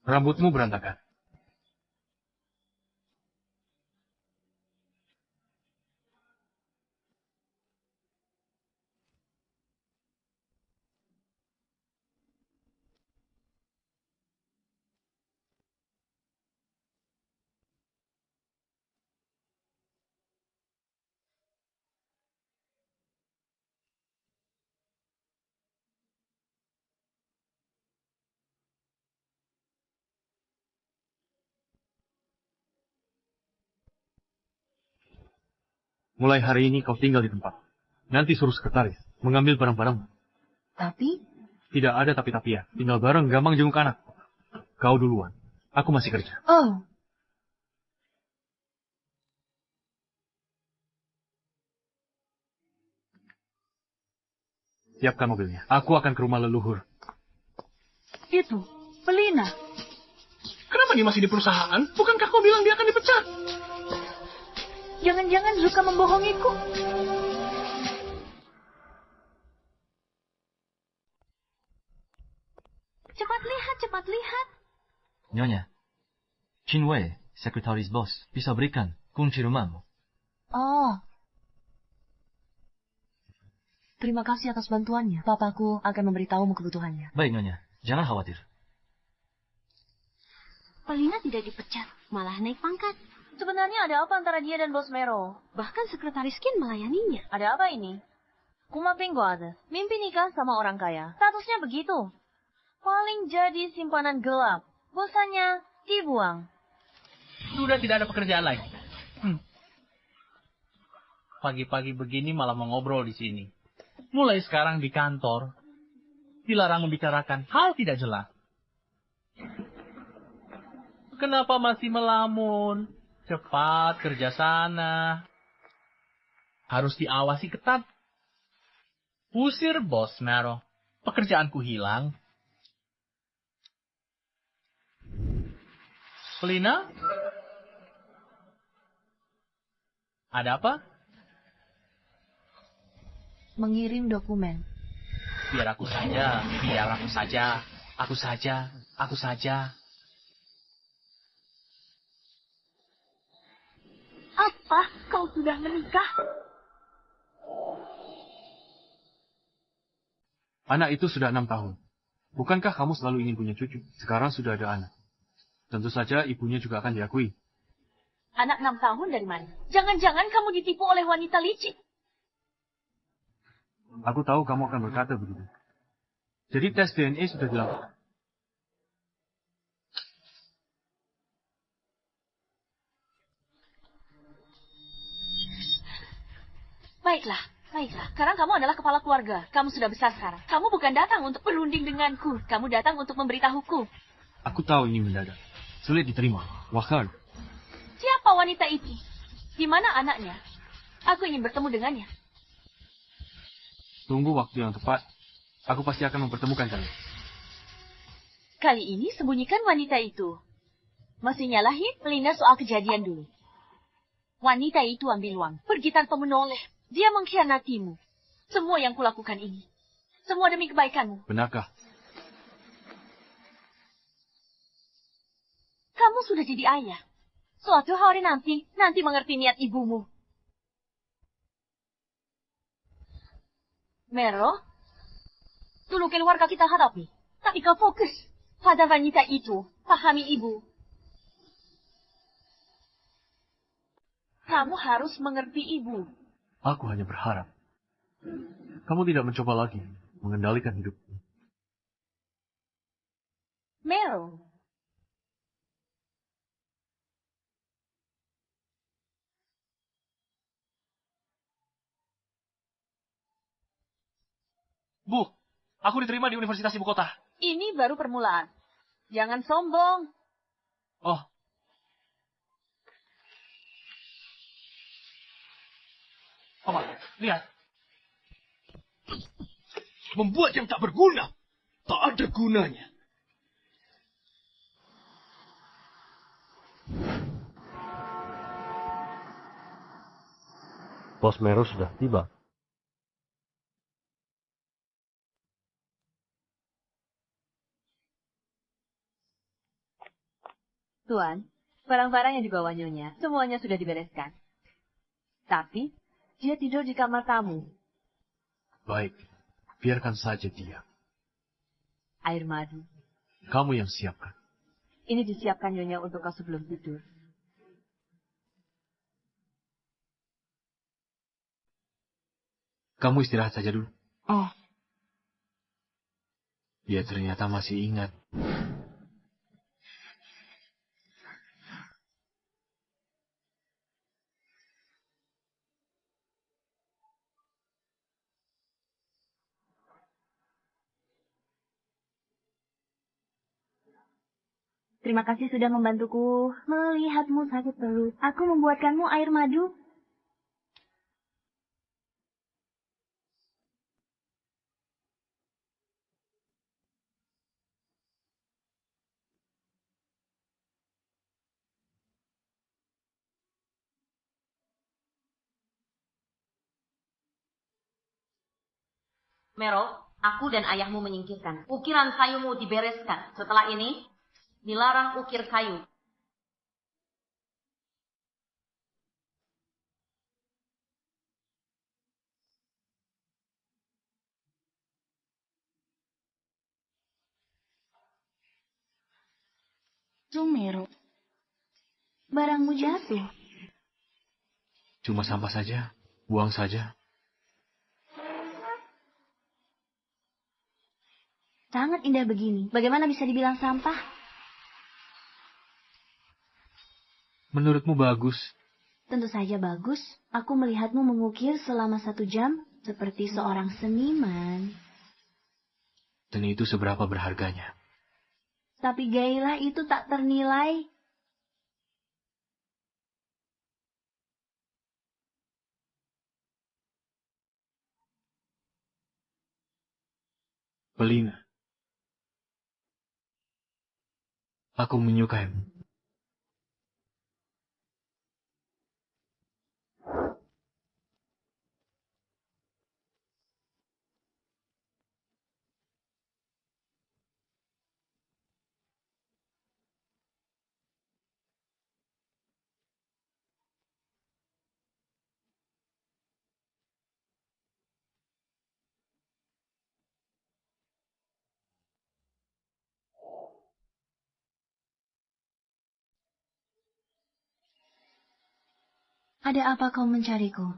Rambutmu berantakan. Mulai hari ini kau tinggal di tempat. Nanti suruh sekretaris mengambil barang-barangmu. Tapi? Tidak ada tapi-tapian. Tinggal bareng, gampang jenguk anak. Kau duluan. Aku masih kerja. Oh. Siapkan mobilnya. Aku akan ke rumah leluhur. Itu, Pelina. Kenapa dia masih di perusahaan? Bukankah kau bilang dia akan dipecat? Jangan-jangan Zuka membohongiku. Cepat lihat, cepat lihat. Nyonya, Chin Wei, sekretaris bos, bisa berikan kunci rumahmu. Oh. Terima kasih atas bantuannya. Papaku akan memberitahumu kebutuhannya. Baik, Nyonya. Jangan khawatir. Pelina tidak dipecat, malah naik pangkat. Sebenarnya ada apa antara dia dan Bos Mero? Bahkan sekretaris Kin melayaninya. Ada apa ini? Kuma Pingguade, mimpi nikah sama orang kaya. Statusnya begitu. Paling jadi simpanan gelap. Bosannya dibuang. Sudah tidak ada pekerjaan lagi. Pagi-pagi begini malah mengobrol di sini. Mulai sekarang di kantor, dilarang membicarakan hal tidak jelas. Kenapa masih melamun? Cepat kerja sana. Harus diawasi ketat. Usir Bos Mero. Pekerjaanku hilang. Pelina? Ada apa? Mengirim dokumen. Biar aku saja. Biar aku saja. Aku saja. Aku saja. Apa? Kau sudah menikah? Anak itu sudah 6 tahun. Bukankah kamu selalu ingin punya cucu? Sekarang sudah ada anak. Tentu saja ibunya juga akan diakui. Anak 6 tahun dari mana? Jangan-jangan kamu ditipu oleh wanita licik. Aku tahu kamu akan berkata begitu. Jadi tes DNA sudah dilakukan. Baiklah, baiklah. Sekarang kamu adalah kepala keluarga. Kamu sudah besar sekarang. Kamu bukan datang untuk berunding denganku. Kamu datang untuk memberitahuku. Aku tahu ini mendadak. Sulit diterima. Wakar. Siapa wanita itu? Di mana anaknya? Aku ingin bertemu dengannya. Tunggu waktu yang tepat. Aku pasti akan mempertemukan kalian. Kali ini sembunyikan wanita itu. Mestinya lahir Pelina soal kejadian dulu. Wanita itu ambil uang, pergi tanpa menoleh. Dia mengkhianatimu. Semua yang kulakukan ini. Semua demi kebaikanmu. Benarkah? Kamu sudah jadi ayah. Suatu hari nanti mengerti niat ibumu. Mero, dulu keluarga kita hadapi. Tapi kau fokus pada wanita itu. Pahami ibu. Kamu harus mengerti ibu. Aku hanya berharap kamu tidak mencoba lagi mengendalikan hidupku. Mero. Bu, aku diterima di Universitas Ibu Kota. Ini baru permulaan. Jangan sombong. Oh. Paman, lihat. Membuat yang tak berguna. Tak ada gunanya. Bos Mero sudah tiba. Tuan, barang-barang yang dibawa Nyonya, semuanya sudah dibereskan. Tapi, dia tidur di kamar tamu. Baik, biarkan saja dia. Air madu. Kamu yang siapkan. Ini disiapkan Nyonya untuk kau sebelum tidur. Kamu istirahat saja dulu. Oh. Dia ternyata masih ingat. Terima kasih sudah membantuku melihatmu sakit perut. Aku membuatkanmu air madu. Mero, aku dan ayahmu menyingkirkan. Ukiran kayumu dibereskan. Setelah ini, dilarang ukir kayu. Mero, barangmu jatuh. Cuma sampah saja, buang saja. Sangat indah begini. Bagaimana bisa dibilang sampah? Menurutmu bagus? Tentu saja bagus. Aku melihatmu mengukir selama 1 jam seperti seorang seniman. Dan itu seberapa berharganya? Tapi gairah itu tak ternilai. Pelina. Aku menyukaimu. Ada apa kau mencariku?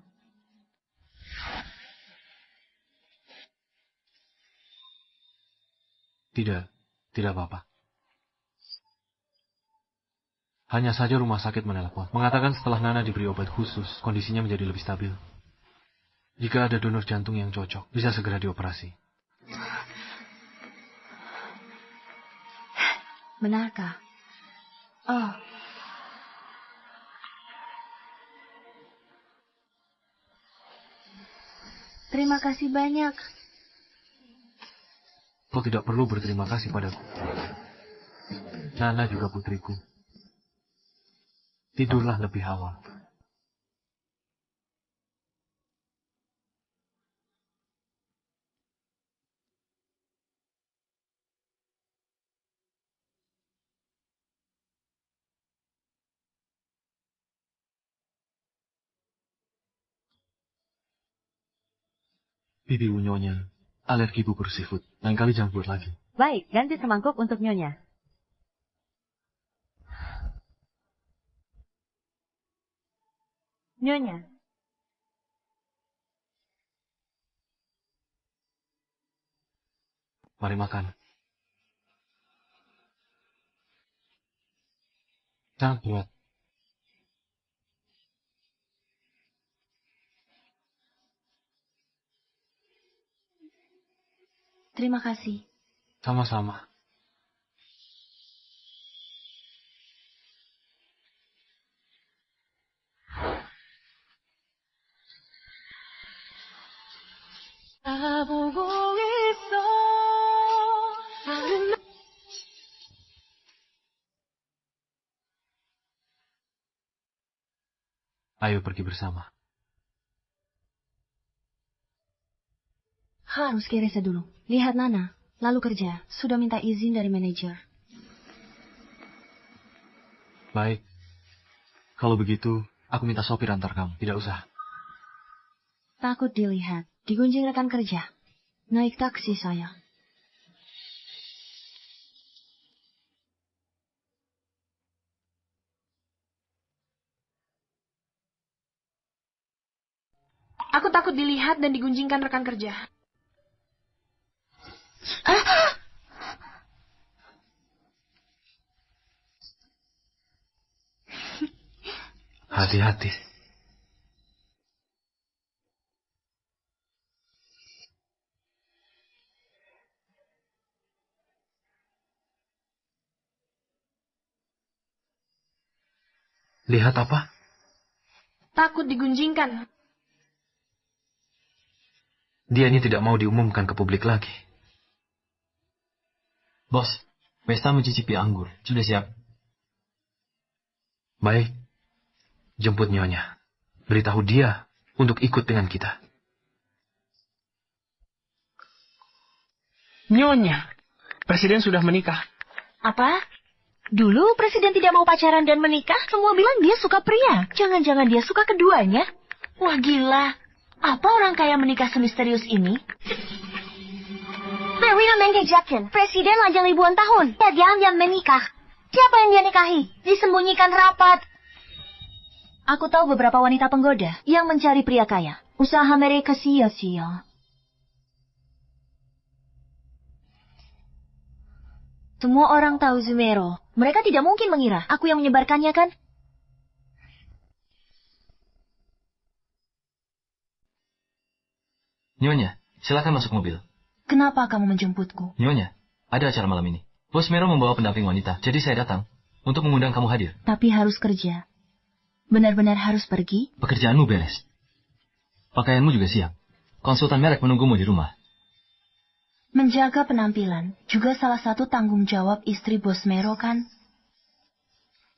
Tidak apa-apa. Hanya saja rumah sakit menelepon. Mengatakan setelah Nana diberi obat khusus, kondisinya menjadi lebih stabil. Jika ada donor jantung yang cocok, bisa segera dioperasi. Benarkah? Oh. Terima kasih banyak. Kau tidak perlu berterima kasih padaku. Nana juga putriku. Tidurlah lebih awal. Bibi Nyonya, alergi bubur seafood. Lain kali jangan buat lagi. Baik, ganti semangkuk untuk Nyonya. Nyonya. Mari makan. Jangan berat. Terima kasih. Sama-sama. Ayo pergi bersama. Harus ke Reza dulu. Lihat Nana, lalu kerja. Sudah minta izin dari manajer. Baik. Kalau begitu, aku minta sopir antar kamu. Tidak usah. Takut dilihat. Digunjing rekan kerja. Naik taksi saya. Aku takut dilihat dan digunjingkan rekan kerja. Hati-hati. Lihat apa? Takut digunjingkan. Dia ini tidak mau diumumkan ke publik lagi. Bos, pesta mencicipi anggur. Sudah siap? Baik. Jemput Nyonya. Beritahu dia untuk ikut dengan kita. Nyonya, Presiden sudah menikah. Apa? Dulu Presiden tidak mau pacaran dan menikah, semua bilang dia suka pria. Jangan-jangan dia suka keduanya. Wah gila. Apa orang kaya menikah semisterius ini? Verina menggejakan. Presiden lajang ribuan tahun. Ya dia menikah. Siapa yang dia nikahi? Disembunyikan rapat. Aku tahu beberapa wanita penggoda yang mencari pria kaya. Usaha mereka sia-sia. Semua orang tahu Zumero. Mereka tidak mungkin mengira aku yang menyebarkannya, kan? Nyonya, silakan masuk mobil. Kenapa kamu menjemputku? Nyonya, ada acara malam ini. Bos Mero membawa pendamping wanita, jadi saya datang untuk mengundang kamu hadir. Tapi harus kerja. Benar-benar harus pergi? Pekerjaanmu beres. Pakaianmu juga siap. Konsultan merek menunggumu di rumah. Menjaga penampilan juga salah satu tanggung jawab istri Bos Mero, kan?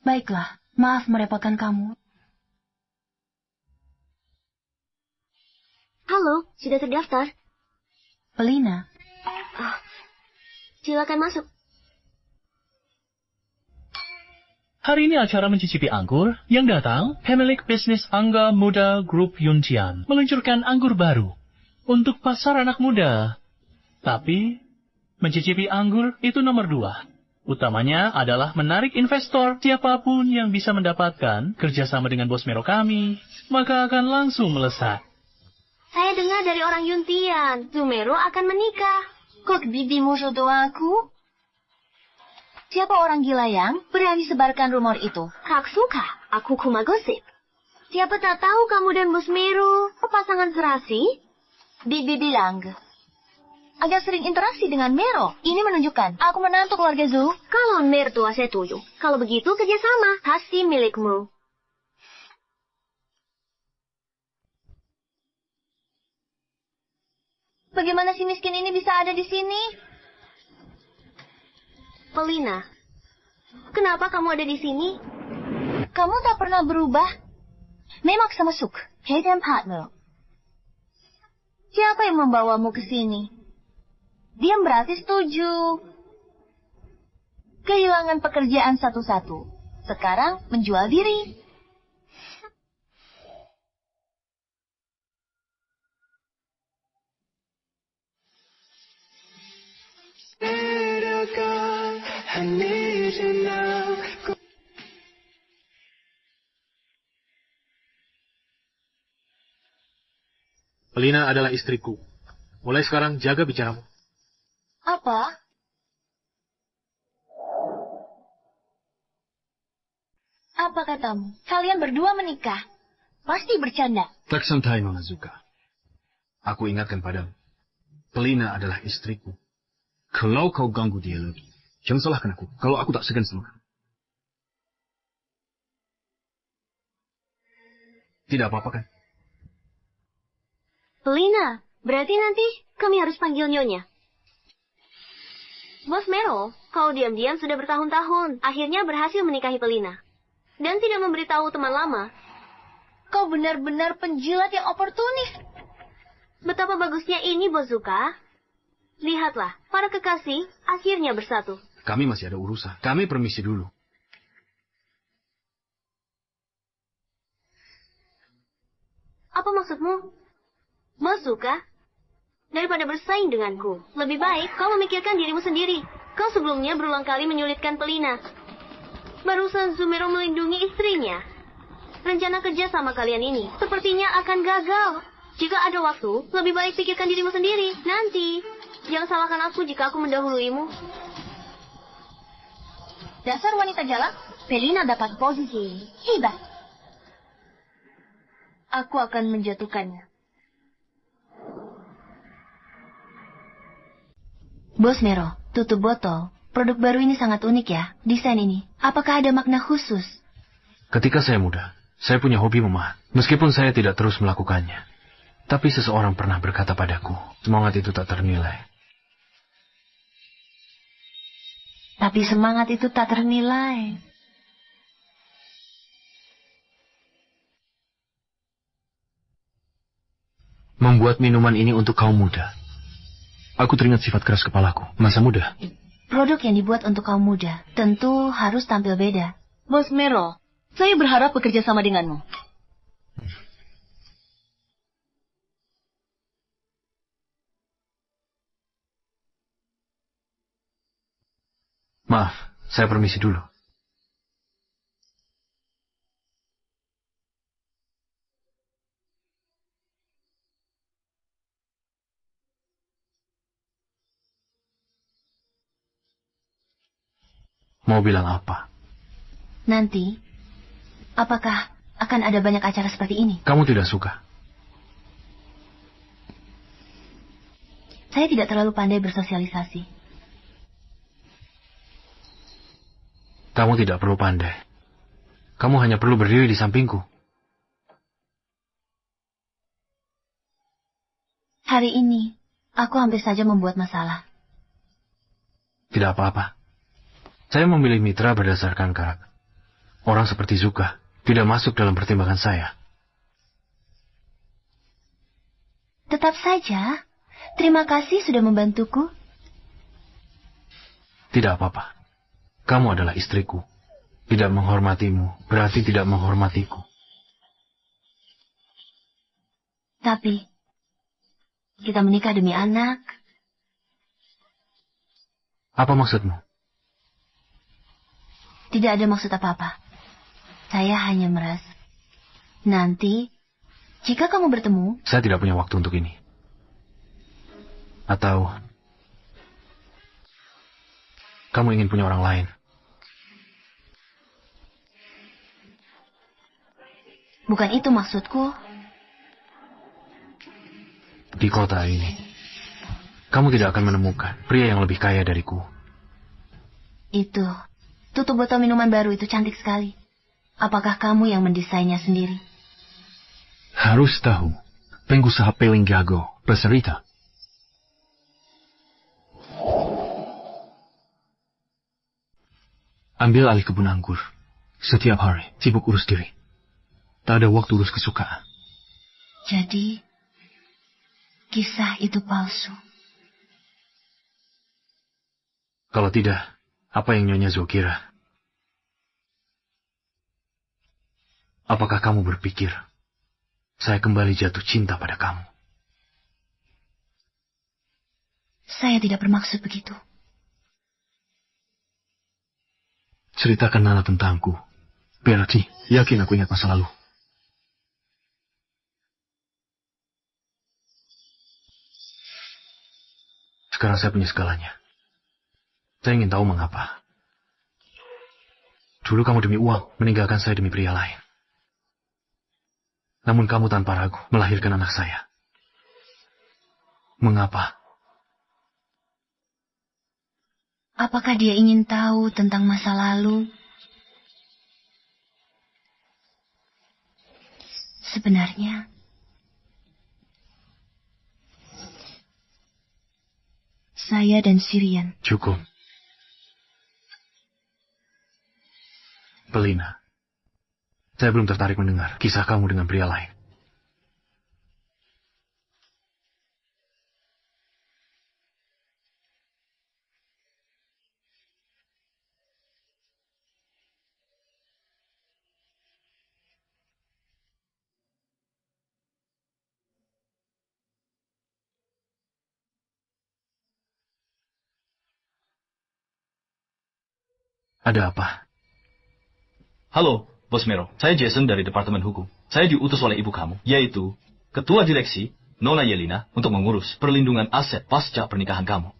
Baiklah, maaf merepotkan kamu. Halo, sudah terdaftar? Pelina. Silakan masuk. Hari ini acara mencicipi anggur yang datang, pemilik bisnis Angga Muda Group Yuntian meluncurkan anggur baru untuk pasar anak muda. Tapi, mencicipi anggur itu nomor 2. Utamanya adalah menarik investor. Siapapun yang bisa mendapatkan kerjasama dengan Bos Mero kami, maka akan langsung melesat. Saya dengar dari orang Yuntian, Zumero akan menikah. Kok bibimu jodoh aku? Siapa orang gila yang berani sebarkan rumor itu? Kak suka, aku kuma gosip. Siapa tak tahu kamu dan Bos Mero pasangan serasi? Bibi bilang, agak sering interaksi dengan Mero. Ini menunjukkan aku menantu keluarga Zhou. Kalau mertua setuju. Kalau begitu kerjasama, pasti milikmu. Bagaimana si miskin ini bisa ada di sini? Polina, kenapa kamu ada di sini? Kamu tak pernah berubah. Memang sama Suk, Hayden partner. Siapa yang membawamu ke sini? Dia berarti setuju. Kehilangan pekerjaan satu-satu. Sekarang menjual diri. Polina adalah istriku. Mulai sekarang jaga bicaramu. Apa? Apa katamu? Kalian berdua menikah? Pasti bercanda. Tak santai, Nona Zuka. Aku ingatkan padamu. Polina adalah istriku. Kalau kau ganggu dia lagi, jangan salahkan aku. Kalau aku tak segan sama kamu. Tidak apa-apa kan? Polina, berarti nanti kami harus panggil Nyonya. Bos Mero, kau diam-diam sudah bertahun-tahun. Akhirnya berhasil menikahi Polina. Dan tidak memberitahu teman lama. Kau benar-benar penjilat yang oportunis. Betapa bagusnya ini, Bos Zuka. Lihatlah, para kekasih akhirnya bersatu. Kami masih ada urusan. Kami permisi dulu. Apa maksudmu? Bos Zuka, daripada bersaing denganku, lebih baik kau memikirkan dirimu sendiri. Kau sebelumnya berulang kali menyulitkan Polina. Barusan Zumero melindungi istrinya. Rencana kerja sama kalian ini sepertinya akan gagal. Jika ada waktu, lebih baik pikirkan dirimu sendiri. Nanti, jangan salahkan aku jika aku mendahuluimu. Dasar wanita jalan, Polina dapat posisi hebat. Aku akan menjatuhkannya. Bos Mero, tutup botol. Produk baru ini sangat unik ya, desain ini. Apakah ada makna khusus? Ketika saya muda, saya punya hobi memahat. Meskipun saya tidak terus melakukannya. Tapi seseorang pernah berkata padaku, semangat itu tak ternilai. Tapi semangat itu tak ternilai. Membuat minuman ini untuk kaum muda. Aku teringat sifat keras kepalaku, masa muda. Produk yang dibuat untuk kaum muda tentu harus tampil beda. Bos Mero, saya berharap bekerja sama denganmu. Maaf, saya permisi dulu. Mau bilang apa? Nanti, apakah akan ada banyak acara seperti ini? Kamu tidak suka? Saya tidak terlalu pandai bersosialisasi. Kamu tidak perlu pandai. Kamu hanya perlu berdiri di sampingku. Hari ini, aku hampir saja membuat masalah. Tidak apa-apa. Saya memilih mitra berdasarkan karakter. Orang seperti Zuka tidak masuk dalam pertimbangan saya. Tetap saja, terima kasih sudah membantuku. Tidak apa-apa. Kamu adalah istriku. Tidak menghormatimu berarti tidak menghormatiku. Tapi, kita menikah demi anak. Apa maksudmu? Tidak ada maksud apa-apa. Saya hanya merasa, nanti, jika kamu bertemu... Saya tidak punya waktu untuk ini. Atau, kamu ingin punya orang lain? Bukan itu maksudku. Di kota ini, kamu tidak akan menemukan pria yang lebih kaya dariku. Itu, tutup botol minuman baru itu cantik sekali. Apakah kamu yang mendesainnya sendiri? Harus tahu, pengusaha paling jago, bercerita. Ambil alih kebun anggur. Setiap hari, sibuk urus diri. Tak ada waktu urus kesukaan. Jadi, kisah itu palsu. Kalau tidak, apa yang Nyonya Zhou kira? Apakah kamu berpikir saya kembali jatuh cinta pada kamu? Saya tidak bermaksud begitu. Ceritakan Nana tentangku. Berarti yakin aku ingat masa lalu. Sekarang saya punya segalanya. Saya ingin tahu mengapa. Dulu kamu demi uang meninggalkan saya demi pria lain. Namun kamu tanpa ragu melahirkan anak saya. Mengapa? Apakah dia ingin tahu tentang masa lalu? Sebenarnya, saya dan Sirian. Cukup. Belina, saya belum tertarik mendengar kisah kamu dengan pria lain. Ada apa? Halo, Bos Mero. Saya Jason dari Departemen Hukum. Saya diutus oleh ibu kamu, yaitu Ketua Direksi, Nona Yelena, untuk mengurus perlindungan aset pasca pernikahan kamu.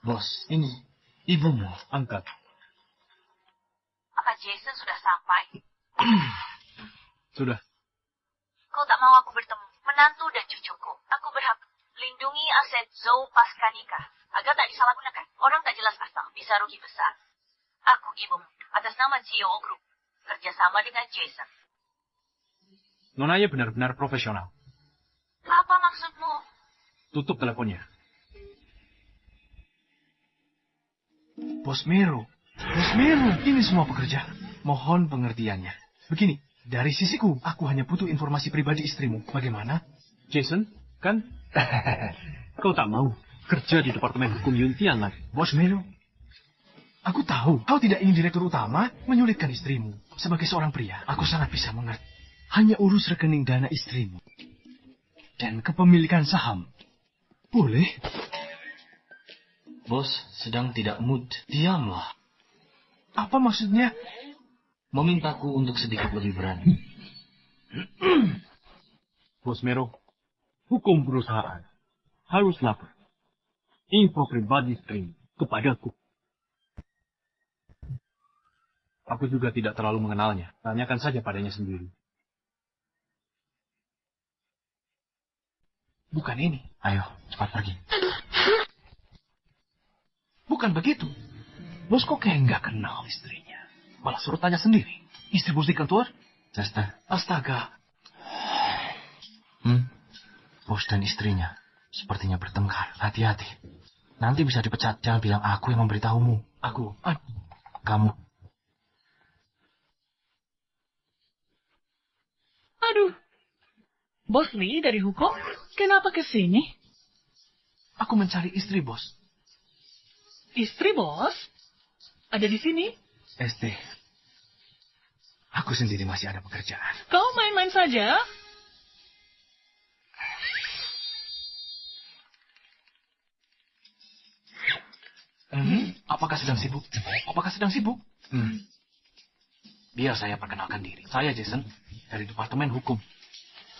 Bos, ini ibumu. Angkat. Apa Jason sudah sampai? Sudah. Kau tak mau aku bertemu menantu dan cucuku. Aku berhak lindungi aset Zhou pasca nikah, agar tak disalahgunakan. Orang tak jelas asal bisa rugi besar. Aku ibumu, atas nama CEO Group, kerjasama dengan Jason. Nonanya benar-benar profesional. Apa maksudmu? Tutup teleponnya. Bos Mero, ini semua pekerjaan. Mohon pengertiannya. Begini, dari sisiku, aku hanya butuh informasi pribadi istrimu. Bagaimana? Jason, kan? Kau tak mau kerja di Departemen Hukum Yuntian lagi. Bos Mero, aku tahu kau tidak ingin direktur utama menyulitkan istrimu. Sebagai seorang pria, aku sangat bisa mengerti. Hanya urus rekening dana istrimu. Dan kepemilikan saham. Boleh? Bos sedang tidak mood. Diamlah. Apa maksudnya? Memintaku untuk sedikit lebih berani. Bos Mero, hukum perusahaan harus lapor info pribadi istrimu kepadaku. Aku juga tidak terlalu mengenalnya. Tanyakan saja padanya sendiri. Bukan ini. Ayo, cepat pergi. Bukan begitu. Bos kok kayak nggak kenal istrinya. Malah suruh tanya sendiri. Istri bos di kantor? Chester. Astaga. Bos dan istrinya sepertinya bertengkar. Hati-hati. Nanti bisa dipecat. Jangan bilang aku yang memberitahumu. Aku? Kamu. Aduh. Bos Lee dari hukum? Kenapa ke sini? Aku mencari istri bos. Istri bos? Ada di sini? ST. Aku sendiri masih ada pekerjaan. Kau main-main saja? Apakah sedang sibuk? Biar saya perkenalkan diri. Saya Jason, dari Departemen Hukum.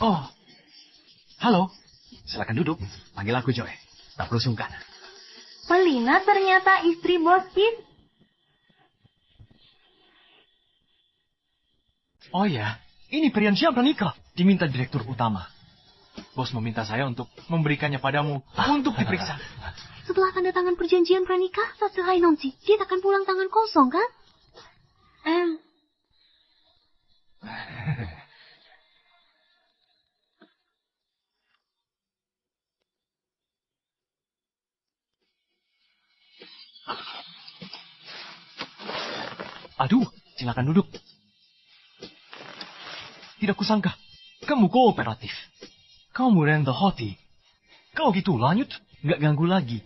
Oh, halo. Silakan duduk. Panggil aku Joy. Tak perlu sungkan. Pelina ternyata istri bos Kim. Oh ya, ini Perian siapa nikah? Diminta direktur utama. Bos meminta saya untuk memberikannya padamu untuk diperiksa. Setelah tanda tangan perjanjian pranikah, tak selesai nanti. Dia takkan pulang tangan kosong, kan? Aduh, silakan duduk. Tidak kusangka, kamu kooperatif. Kamu rendah hati. Kalau gitu lanjut, nggak ganggu lagi.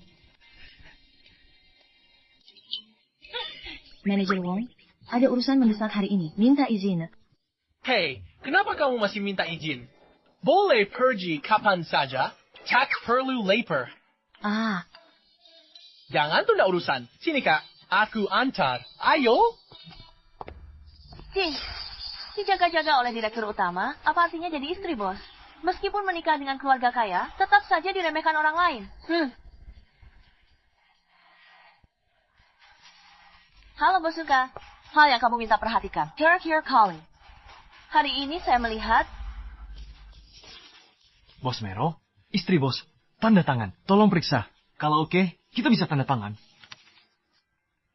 Manajer Wong, ada urusan mendesak hari ini. Minta izin. Hei, kenapa kamu masih minta izin? Boleh pergi kapan saja. Tak perlu lapar. Ah. Jangan tunda urusan. Sini kak, aku antar. Ayo. Jin, dijaga-jaga oleh direktur utama, apa artinya jadi istri bos? Meskipun menikah dengan keluarga kaya, tetap saja diremehkan orang lain. Halo Bos Suka, hal yang kamu minta perhatikan. Here calling. Hari ini saya melihat... Bos Mero, istri bos, tanda tangan. Tolong periksa. Kalau oke, kita bisa tanda tangan.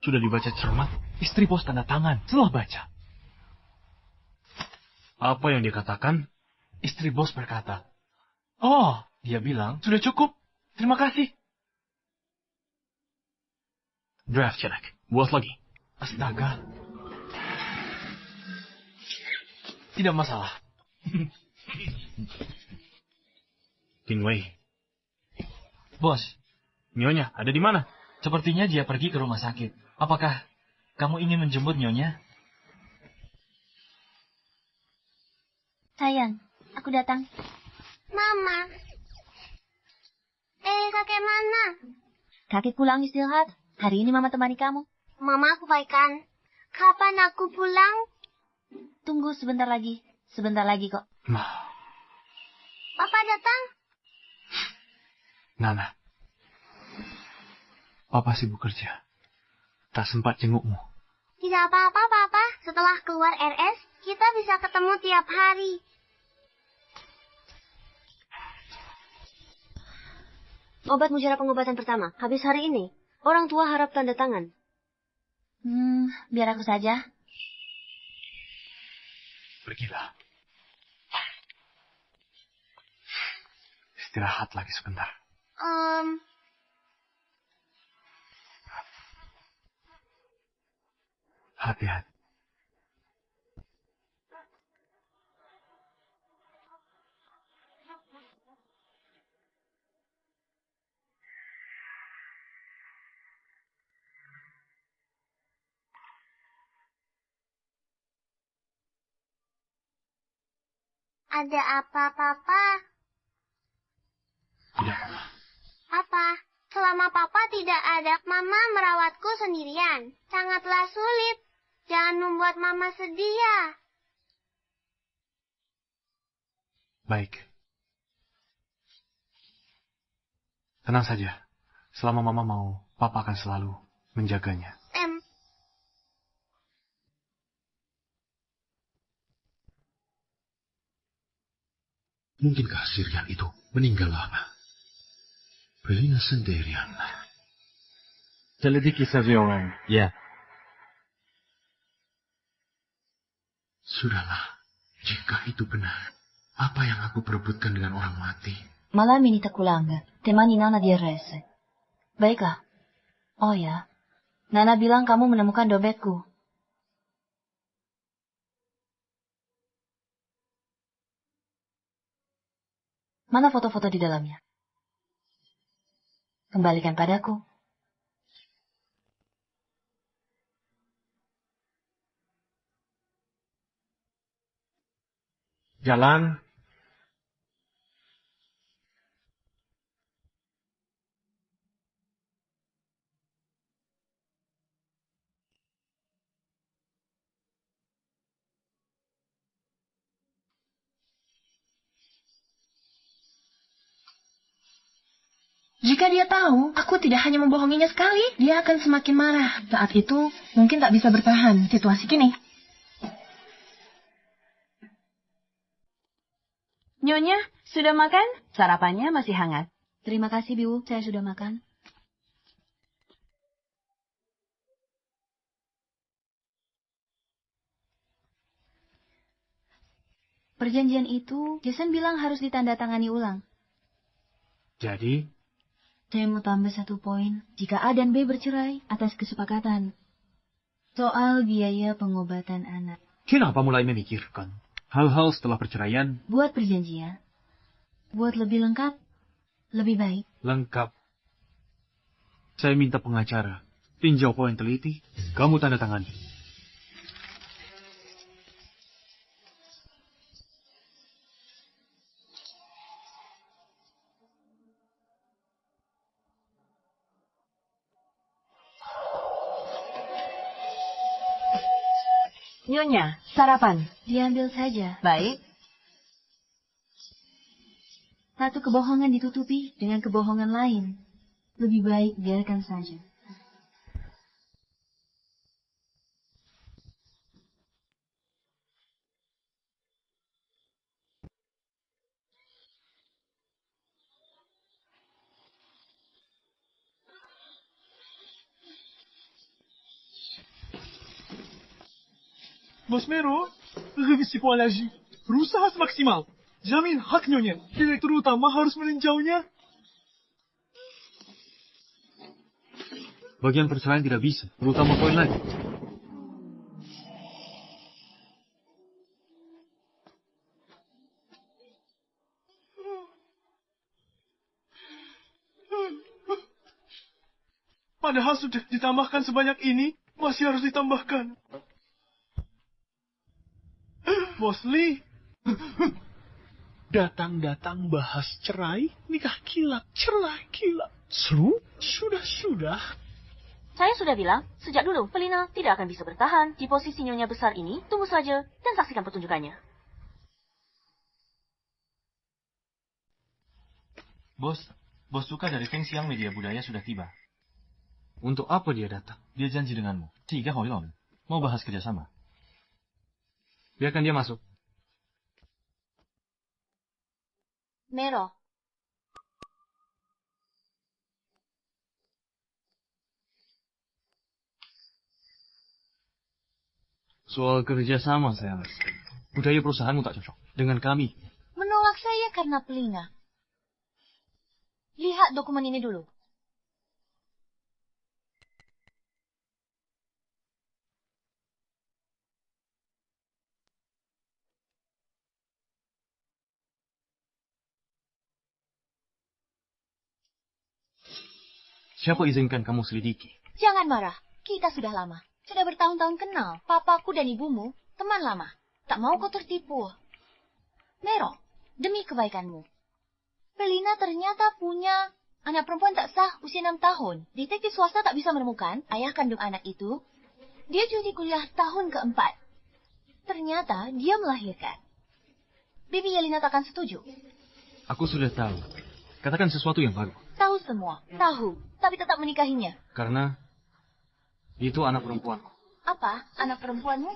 Sudah dibaca cermat? Istri bos tanda tangan. Setelah baca. Apa yang dia katakan? Istri bos berkata, oh, dia bilang, sudah cukup. Terima kasih. Draft check. Buat lagi. Astaga. Tidak masalah. Qinwei. Bos. Nyonya, ada di mana? Sepertinya dia pergi ke rumah sakit. Apakah kamu ingin menjemput Nyonya? Sayang, aku datang. Mama. Kakek mana? Kakek pulang istirahat. Hari ini Mama temani kamu. Mama aku baikkan. Kapan aku pulang? Tunggu sebentar lagi. Sebentar lagi kok. Papa datang? Nana. Papa sibuk kerja. Tak sempat jengukmu. Tidak apa-apa, Papa. Setelah keluar RS, kita bisa ketemu tiap hari. Obat mujarab pengobatan pertama. Habis hari ini. Orang tua harap tanda tangan. Biar aku saja. Pergilah. Istirahat lagi sebentar. Hati-hati. Ada apa, Papa? Tidak, Mama. Apa? Selama Papa tidak ada, Mama merawatku sendirian. Sangatlah sulit. Jangan membuat Mama sedih ya. Baik. Tenang saja. Selama Mama mau, Papa akan selalu menjaganya. Mungkinkah Sirian itu meninggal lama? Belina sendirian. Selidiki seseorang. Ya. Sudahlah. Jika itu benar, apa yang aku perebutkan dengan orang mati? Malam ini tak kulangga. Temani Nana di RS. Baiklah. Oh ya. Nana bilang kamu menemukan dompetku. Mana foto-foto di dalamnya? Kembalikan padaku. Jalan. Jika dia tahu, aku tidak hanya membohonginya sekali, dia akan semakin marah. Saat itu, mungkin tak bisa bertahan situasi kini. Nyonya, sudah makan? Sarapannya masih hangat. Terima kasih, Biu. Saya sudah makan. Perjanjian itu, Jason bilang harus ditandatangani ulang. Jadi, Saya mau tambah 1 poin jika A dan B bercerai atas kesepakatan soal biaya pengobatan anak. Kenapa mulai memikirkan hal-hal setelah perceraian? Buat perjanjian. Buat lebih lengkap. Lebih baik. Lengkap. Saya minta pengacara. Tinjau poin teliti. Kamu tanda tangani. Nyonya, sarapan. Diambil saja. Baik. Satu kebohongan ditutupi dengan kebohongan lain. Lebih baik biarkan saja. Bos Mero, revisi pola berusaha semaksimal. Jamin hak Nyonya. Direktur utama harus meninjaunya. Bagian perceraian tidak bisa, terutama poin lagi. Padahal sudah ditambahkan sebanyak ini, masih harus ditambahkan. Bos Lee. Datang-datang bahas cerai, nikah kilat, cerai kilat. Seru? Sudah. Saya sudah bilang, sejak dulu Felina tidak akan bisa bertahan di posisi nyonya besar ini. Tunggu saja dan saksikan pertunjukannya. Bos Zuka dari Feng Xiang Media Budaya sudah tiba. Untuk apa dia datang? Dia janji denganmu. 3 Hoilon. Mau bahas kerjasama. Biarkan dia masuk. Mero. Soal kerjasama saya rasa. Budaya perusahaanmu tak cocok dengan kami. Menolak saya karena Pelina. Lihat dokumen ini dulu. Siapa izinkan kamu selidiki? Jangan marah. Kita sudah lama. Sudah bertahun-tahun kenal. Papaku dan ibumu teman lama. Tak mau kau tertipu. Mero, demi kebaikanmu. Pelina ternyata punya anak perempuan tak sah usia 6 tahun. Detektif swasta tak bisa menemukan ayah kandung anak itu. Dia cuti kuliah tahun keempat. Ternyata dia melahirkan. Bibi Yelina takkan setuju. Aku sudah tahu. Katakan sesuatu yang baru. Tahu semua. Tahu. Tapi tetap menikahinya. Karena itu anak perempuanku. Apa? Anak perempuanmu?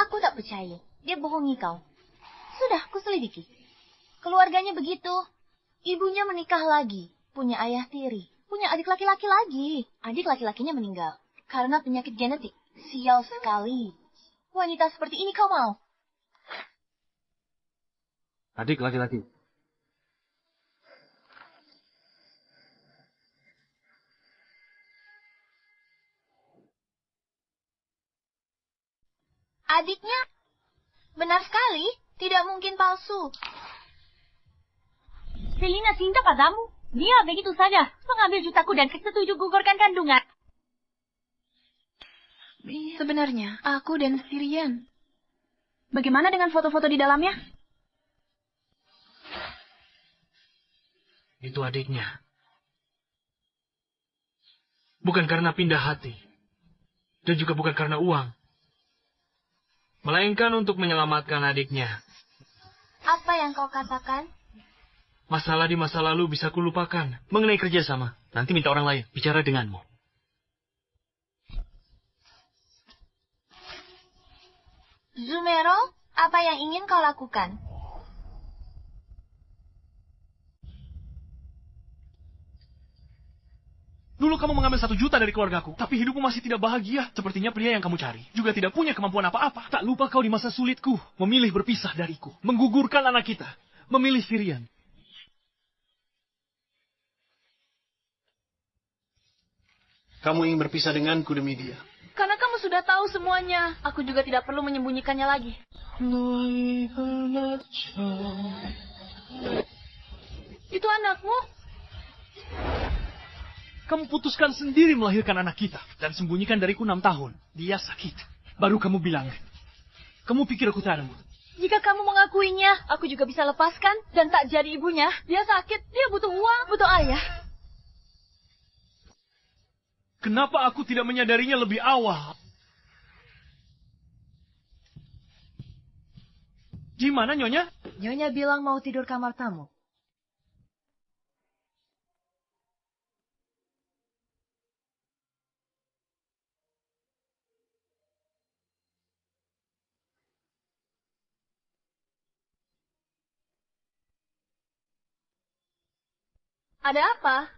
Aku tak percaya. Dia bohongi kau. Sudah, kuselidiki. Keluarganya begitu. Ibunya menikah lagi. Punya ayah tiri. Punya adik laki-laki lagi. Adik laki-lakinya meninggal. Karena penyakit genetik. Sial sekali. Wanita seperti ini kau mau? Adik laki-laki. Adiknya? Benar sekali. Tidak mungkin palsu. Felina cinta padamu. Dia begitu saja mengambil jutaku dan setuju gugurkan kandungan. Sebenarnya, aku dan Sirian. Bagaimana dengan foto-foto di dalamnya? Itu adiknya. Bukan karena pindah hati. Dan juga bukan karena uang. Melainkan untuk menyelamatkan adiknya. Apa yang kau katakan? Masalah di masa lalu bisa kulupakan. Mengenai kerjasama, nanti minta orang lain bicara denganmu. Zumero, apa yang ingin kau lakukan? Dulu kamu mengambil 1 juta dari keluargaku, tapi hidupmu masih tidak bahagia. Sepertinya pria yang kamu cari juga tidak punya kemampuan apa-apa. Tak lupa kau di masa sulitku, memilih berpisah dariku, menggugurkan anak kita, memilih Sirian. kamu ingin berpisah denganku demi dia. Karena kamu sudah tahu semuanya. Aku juga tidak perlu menyembunyikannya lagi. Itu anakmu? Kamu putuskan sendiri melahirkan anak kita dan sembunyikan dariku 6 tahun. Dia sakit. Baru kamu bilang. Kamu pikir aku tak ada mulut? Jika kamu mengakuinya, aku juga bisa lepaskan dan tak jadi ibunya. Dia sakit, dia butuh uang, butuh ayah. Kenapa aku tidak menyadarinya lebih awal? Gimana, Nyonya? Nyonya bilang mau tidur kamar tamu. Ada apa?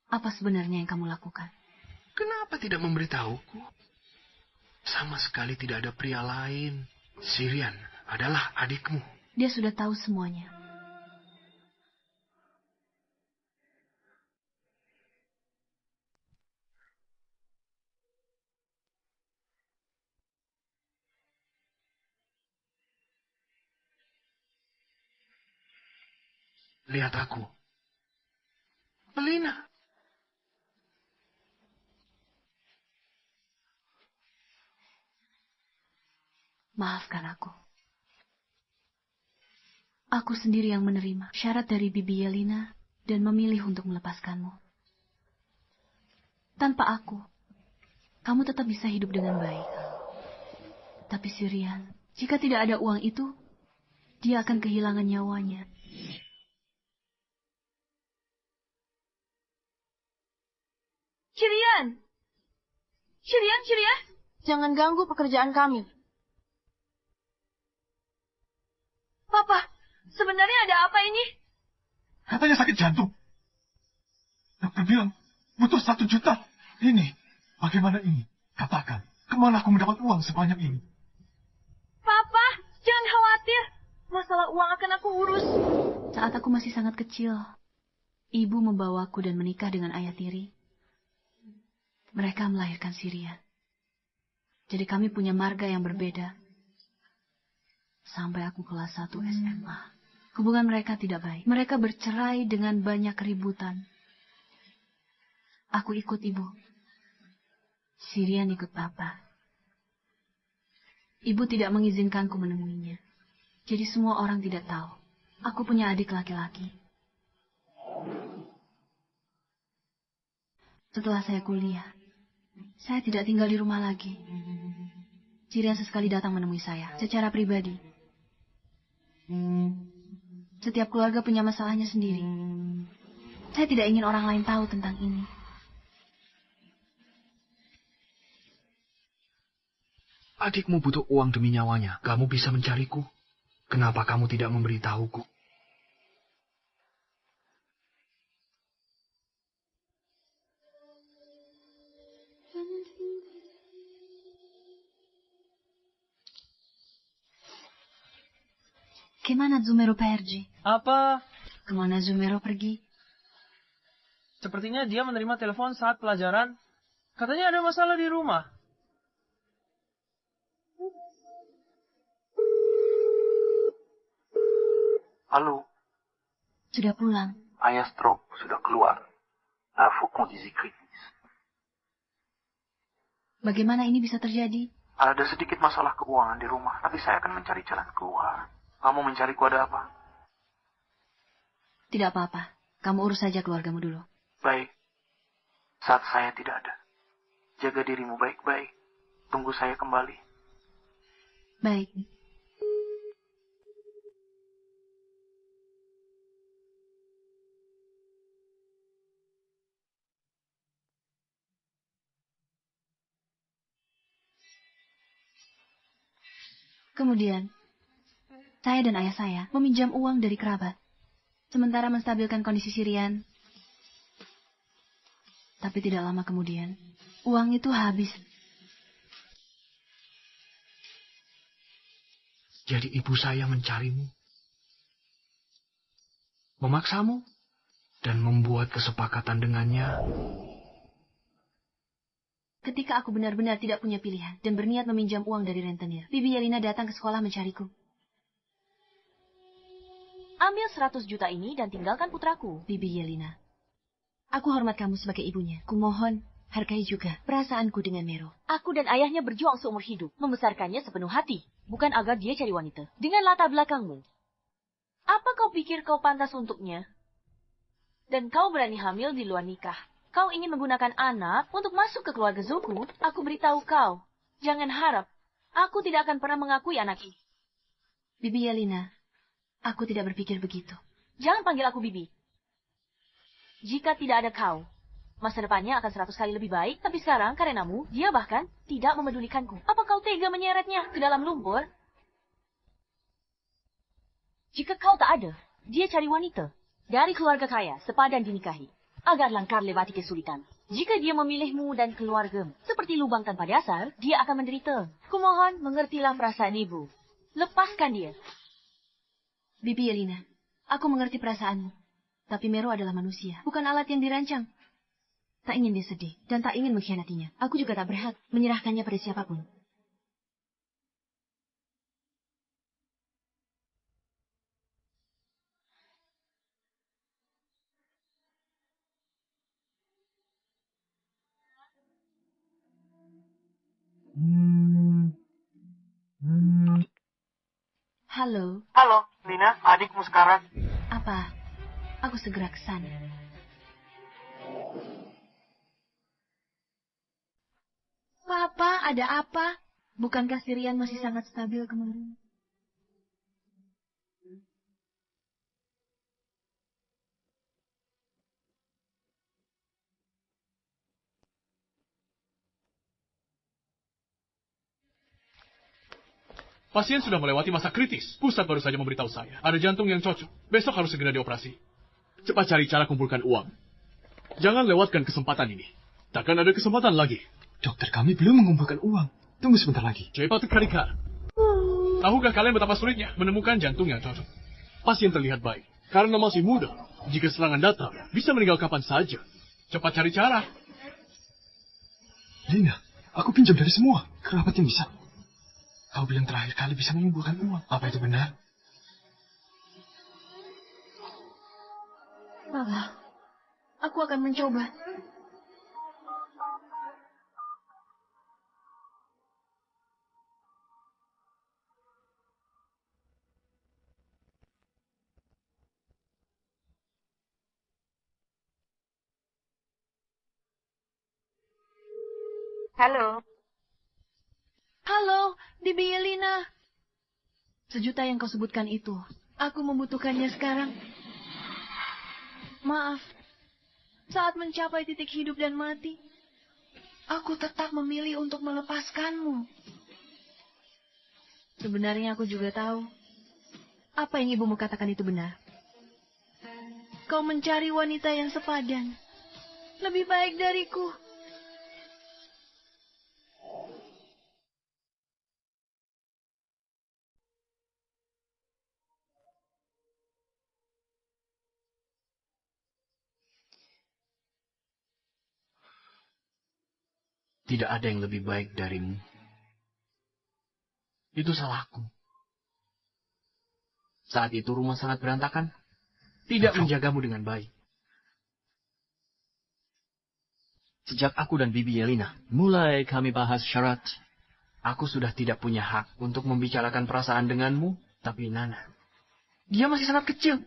Apa sebenarnya yang kamu lakukan? Kenapa tidak memberitahuku? Sama sekali tidak ada pria lain. Sirian adalah adikmu. Dia sudah tahu semuanya. Lihat aku. Pelina. Maafkan aku. Aku sendiri yang menerima syarat dari Bibi Yelena dan memilih untuk melepaskanmu. Tanpa aku, kamu tetap bisa hidup dengan baik. Tapi Sirian, jika tidak ada uang itu, dia akan kehilangan nyawanya. Sirian! Sirian! Jangan ganggu pekerjaan kami. Papa, sebenarnya ada apa ini? Katanya sakit jantung. Dokter bilang butuh 1 juta. Ini, bagaimana ini? Katakan, kemana aku mendapat uang sebanyak ini? Papa, jangan khawatir. Masalah uang akan aku urus. Saat aku masih sangat kecil, ibu membawaku dan menikah dengan ayah tiri. Mereka melahirkan Sirian. Jadi kami punya marga yang berbeda. Sampai aku kelas 1 SMA. Hubungan mereka tidak baik. Mereka bercerai dengan banyak keributan. Aku ikut ibu. Sirian ikut papa. Ibu tidak mengizinkanku menemuinya. Jadi semua orang tidak tahu. Aku punya adik laki-laki. Setelah saya kuliah, saya tidak tinggal di rumah lagi. Sirian sesekali datang menemui saya secara pribadi. Setiap keluarga punya masalahnya sendiri. Saya tidak ingin orang lain tahu tentang ini. Adikmu butuh uang demi nyawanya. Kamu bisa mencariku. Kenapa kamu tidak memberitahuku? Kemana Zumero pergi? Apa? Kemana Zumero pergi? Sepertinya dia menerima telepon saat pelajaran. Katanya ada masalah di rumah. Halo. Sudah pulang. Ayah stroke, sudah keluar. Faut conduire kritis. Bagaimana ini bisa terjadi? Ada sedikit masalah keuangan di rumah, tapi saya akan mencari jalan keluar. Kamu mencariku ada apa? Tidak apa-apa. Kamu urus saja keluargamu dulu. Baik. Saat saya tidak ada. Jaga dirimu baik-baik. Tunggu saya kembali. Baik. Kemudian, saya dan ayah saya meminjam uang dari kerabat. sementara menstabilkan kondisi Sirian. Tapi tidak lama kemudian, uang itu habis. Jadi ibu saya mencarimu, memaksamu, dan membuat kesepakatan dengannya. Ketika aku benar-benar tidak punya pilihan dan berniat meminjam uang dari rentenir, Bibi Yelena datang ke sekolah mencariku. Ambil 100 juta ini dan tinggalkan putraku. Bibi Yelena, aku hormat kamu sebagai ibunya. Kumohon, hargai juga perasaanku dengan Mero. Aku dan ayahnya berjuang seumur hidup, membesarkannya sepenuh hati. Bukan agar dia cari wanita. Dengan latar belakangmu. Apa kau pikir kau pantas untuknya? Dan kau berani hamil di luar nikah. Kau ingin menggunakan anak untuk masuk ke keluarga Zoku? Aku beritahu kau. Jangan harap. Aku tidak akan pernah mengakui anak ini. Bibi Yelena, aku tidak berpikir begitu. Jangan panggil aku Bibi. Jika tidak ada kau, masa depannya akan 100 kali lebih baik, tapi sekarang karenamu, dia bahkan tidak memedulikanku. Apa kau tega menyeretnya ke dalam lumpur? Jika kau tak ada, dia cari wanita dari keluarga kaya, sepadan dinikahi, agar langkah lewati kesulitan. Jika dia memilihmu dan keluargamu seperti lubang tanpa dasar, dia akan menderita. Kumohon, mengertilah perasaan ibu. Lepaskan dia. Bibi Yelena, aku mengerti perasaanmu. Tapi Mero adalah manusia, bukan alat yang dirancang. Tak ingin dia sedih, dan tak ingin mengkhianatinya. Aku juga tak berhak menyerahkannya pada siapapun. Halo. Halo, Lina, adikmu sekarang. Apa? Aku segera ke sana. Papa, ada apa? Bukankah Sirian masih sangat stabil kemarin? Pasien sudah melewati masa kritis. Pusat baru saja memberitahu saya. Ada jantung yang cocok. Besok harus segera dioperasi. Cepat cari cara kumpulkan uang. Jangan lewatkan kesempatan ini. Takkan ada kesempatan lagi. Dokter, kami belum mengumpulkan uang. Tunggu sebentar lagi. Cepat Karika. Tahukah kalian betapa sulitnya menemukan jantung yang cocok? Pasien terlihat baik. Karena masih muda. Jika serangan datang, bisa meninggal kapan saja. Cepat cari cara. Lina, aku pinjam dari semua. Kerabat yang bisa. Kau bilang terakhir kali bisa mengumpulkan uang. Apa itu benar? Papa, aku akan mencoba. Halo. Halo, Bibi Yelena. 1 juta yang kau sebutkan itu, aku membutuhkannya sekarang. Maaf, saat mencapai titik hidup dan mati, aku tetap memilih untuk melepaskanmu. Sebenarnya aku juga tahu, apa yang ibumu katakan itu benar. Kau mencari wanita yang sepadan, lebih baik dariku. Tidak ada yang lebih baik darimu. Itu salahku. Saat itu rumah sangat berantakan. Tidak menjagamu dengan baik. Sejak aku dan Bibi Yelena mulai kami bahas syarat. Aku sudah tidak punya hak untuk membicarakan perasaan denganmu, tapi Nana, dia masih sangat kecil.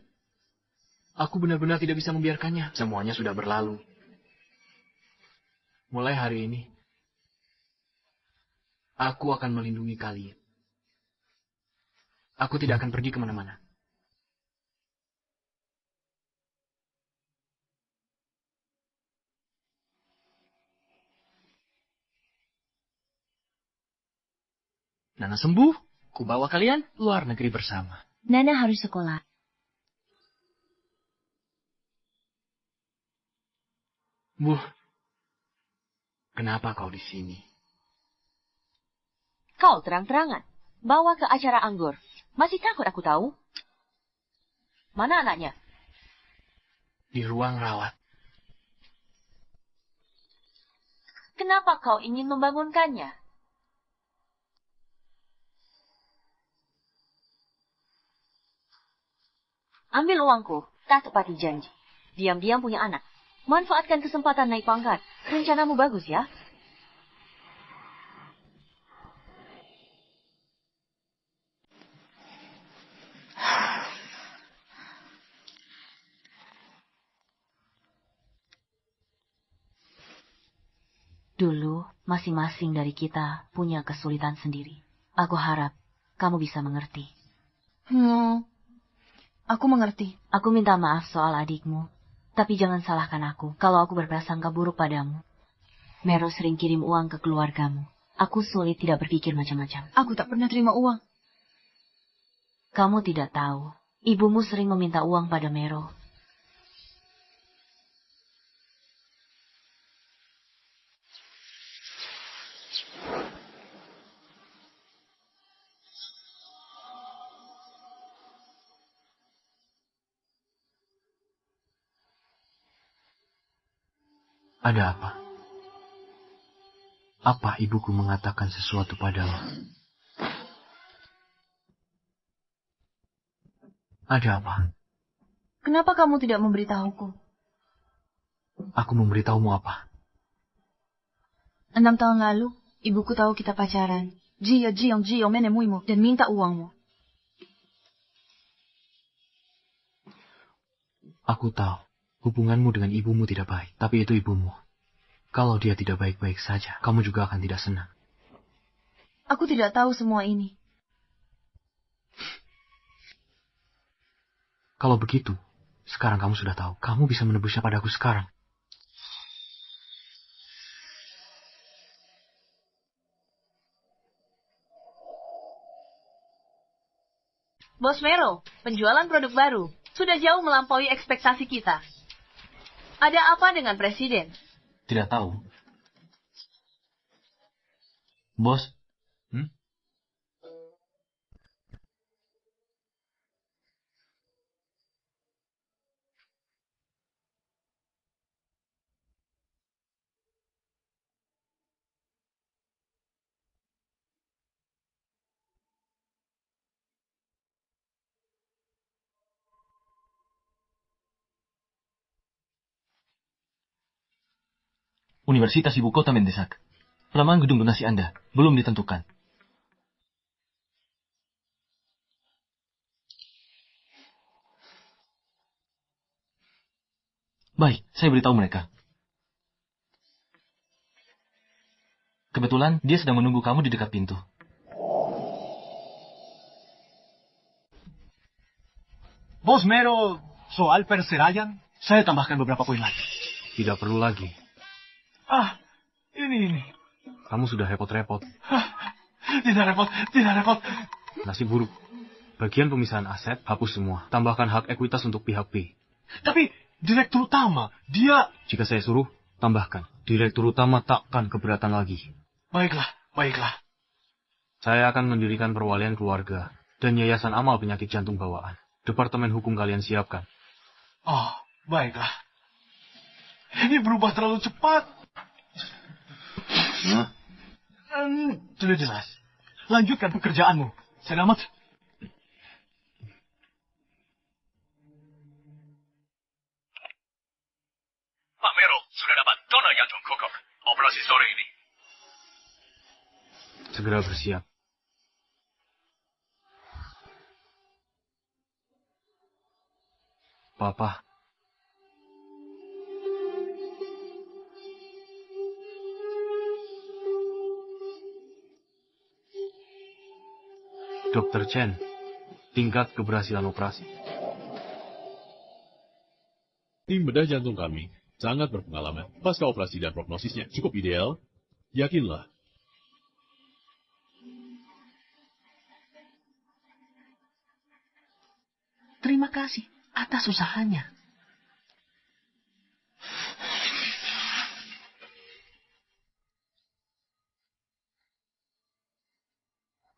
Aku benar-benar tidak bisa membiarkannya. Semuanya sudah berlalu. Mulai hari ini, aku akan melindungi kalian. Aku tidak akan pergi kemana-mana. Nana sembuh, ku bawa kalian luar negeri bersama. Nana harus sekolah. Bu, kenapa kau di sini? Kau terang-terangan bawa ke acara anggur. Masih takut aku tahu? Mana anaknya? Di ruang rawat. Kenapa kau ingin membangunkannya? Ambil uangku, tak tepati janji. Diam-diam punya anak. Manfaatkan kesempatan naik pangkat. Rencanamu bagus ya? Dulu, masing-masing dari kita punya kesulitan sendiri. Aku harap kamu bisa mengerti. Aku mengerti. Aku minta maaf soal adikmu. Tapi jangan salahkan aku kalau aku berprasangka buruk padamu. Mero sering kirim uang ke keluargamu. Aku sulit tidak berpikir macam-macam. Aku tak pernah terima uang. Kamu tidak tahu. Ibumu sering meminta uang pada Mero. Ada apa? Apa ibuku mengatakan sesuatu padamu? Ada apa? Kenapa kamu tidak memberitahuku? Aku memberitahumu apa? 6 tahun lalu, ibuku tahu kita pacaran. Dia menemuimu dan minta uangmu. Aku tahu. Hubunganmu dengan ibumu tidak baik, tapi itu ibumu. Kalau dia tidak baik-baik saja, kamu juga akan tidak senang. Aku tidak tahu semua ini. Kalau begitu, sekarang kamu sudah tahu. Kamu bisa menebusnya padaku sekarang. Bos Mero, penjualan produk baru sudah jauh melampaui ekspektasi kita. Ada apa dengan Presiden? Tidak tahu. Bos. Universitas Ibu Kota mendesak. Pelamahan gedung donasi Anda belum ditentukan. Baik, saya beritahu mereka. Kebetulan dia sedang menunggu kamu di dekat pintu. Bos Mero, soal perceraian, saya tambahkan beberapa poin lagi. Tidak perlu lagi. Ini. Kamu sudah repot-repot. Tidak repot. Nasib buruk. Bagian pemisahan aset, hapus semua. Tambahkan hak ekuitas untuk pihak B. Tapi, direktur utama, dia... Jika saya suruh, tambahkan. Direktur utama takkan keberatan lagi. Baiklah. Saya akan mendirikan perwalian keluarga dan yayasan amal penyakit jantung bawaan. Departemen hukum kalian siapkan. Baiklah. Ini berubah terlalu cepat. Sudah jelas. Lanjutkan pekerjaanmu. Selamat. Pak Mero sudah dapat dana jantung kokok. Operasi sore ini. Segera bersiap. Papa. Dr. Chen, tingkat keberhasilan operasi. Tim bedah jantung kami sangat berpengalaman. Pasca operasi dan prognosisnya cukup ideal. Yakinlah. Terima kasih atas usahanya.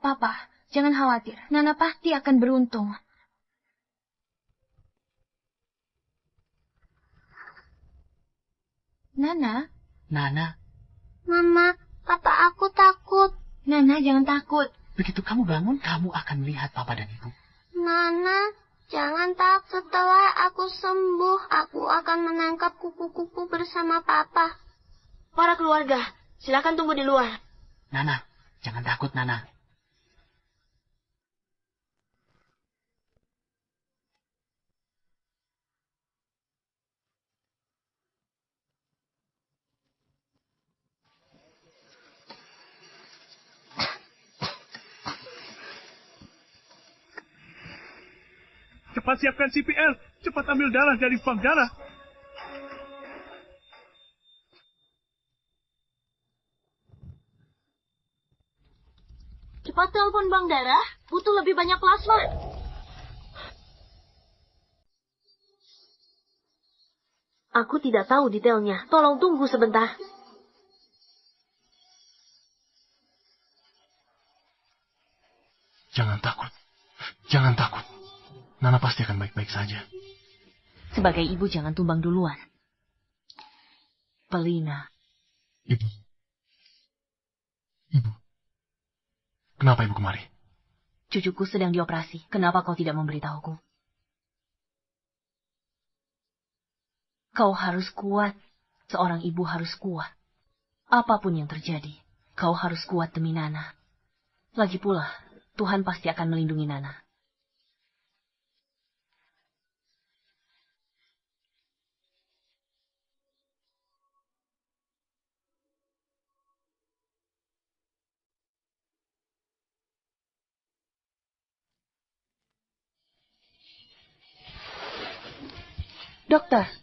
Papa, jangan khawatir. Nana pasti akan beruntung. Nana? Nana? Mama, Papa aku takut. Nana, jangan takut. Begitu kamu bangun, kamu akan melihat Papa dan Ibu. Nana, jangan takut. Setelah aku sembuh, aku akan menangkap kupu-kupu bersama Papa. Para keluarga, silakan tunggu di luar. Nana, jangan takut, Nana. Cepat siapkan CPR. Cepat ambil darah dari bank darah. Cepat telepon bank darah. Butuh lebih banyak plasma. Aku tidak tahu detailnya. Tolong tunggu sebentar. Jangan takut. Jangan takut. Nana pasti akan baik-baik saja. Sebagai ibu jangan tumbang duluan. Pelina. Ibu. Ibu. Kenapa ibu kemari? Cucuku sedang dioperasi. Kenapa kau tidak memberitahuku? Kau harus kuat. Seorang ibu harus kuat. Apapun yang terjadi, kau harus kuat demi Nana. Lagi pula, Tuhan pasti akan melindungi Nana.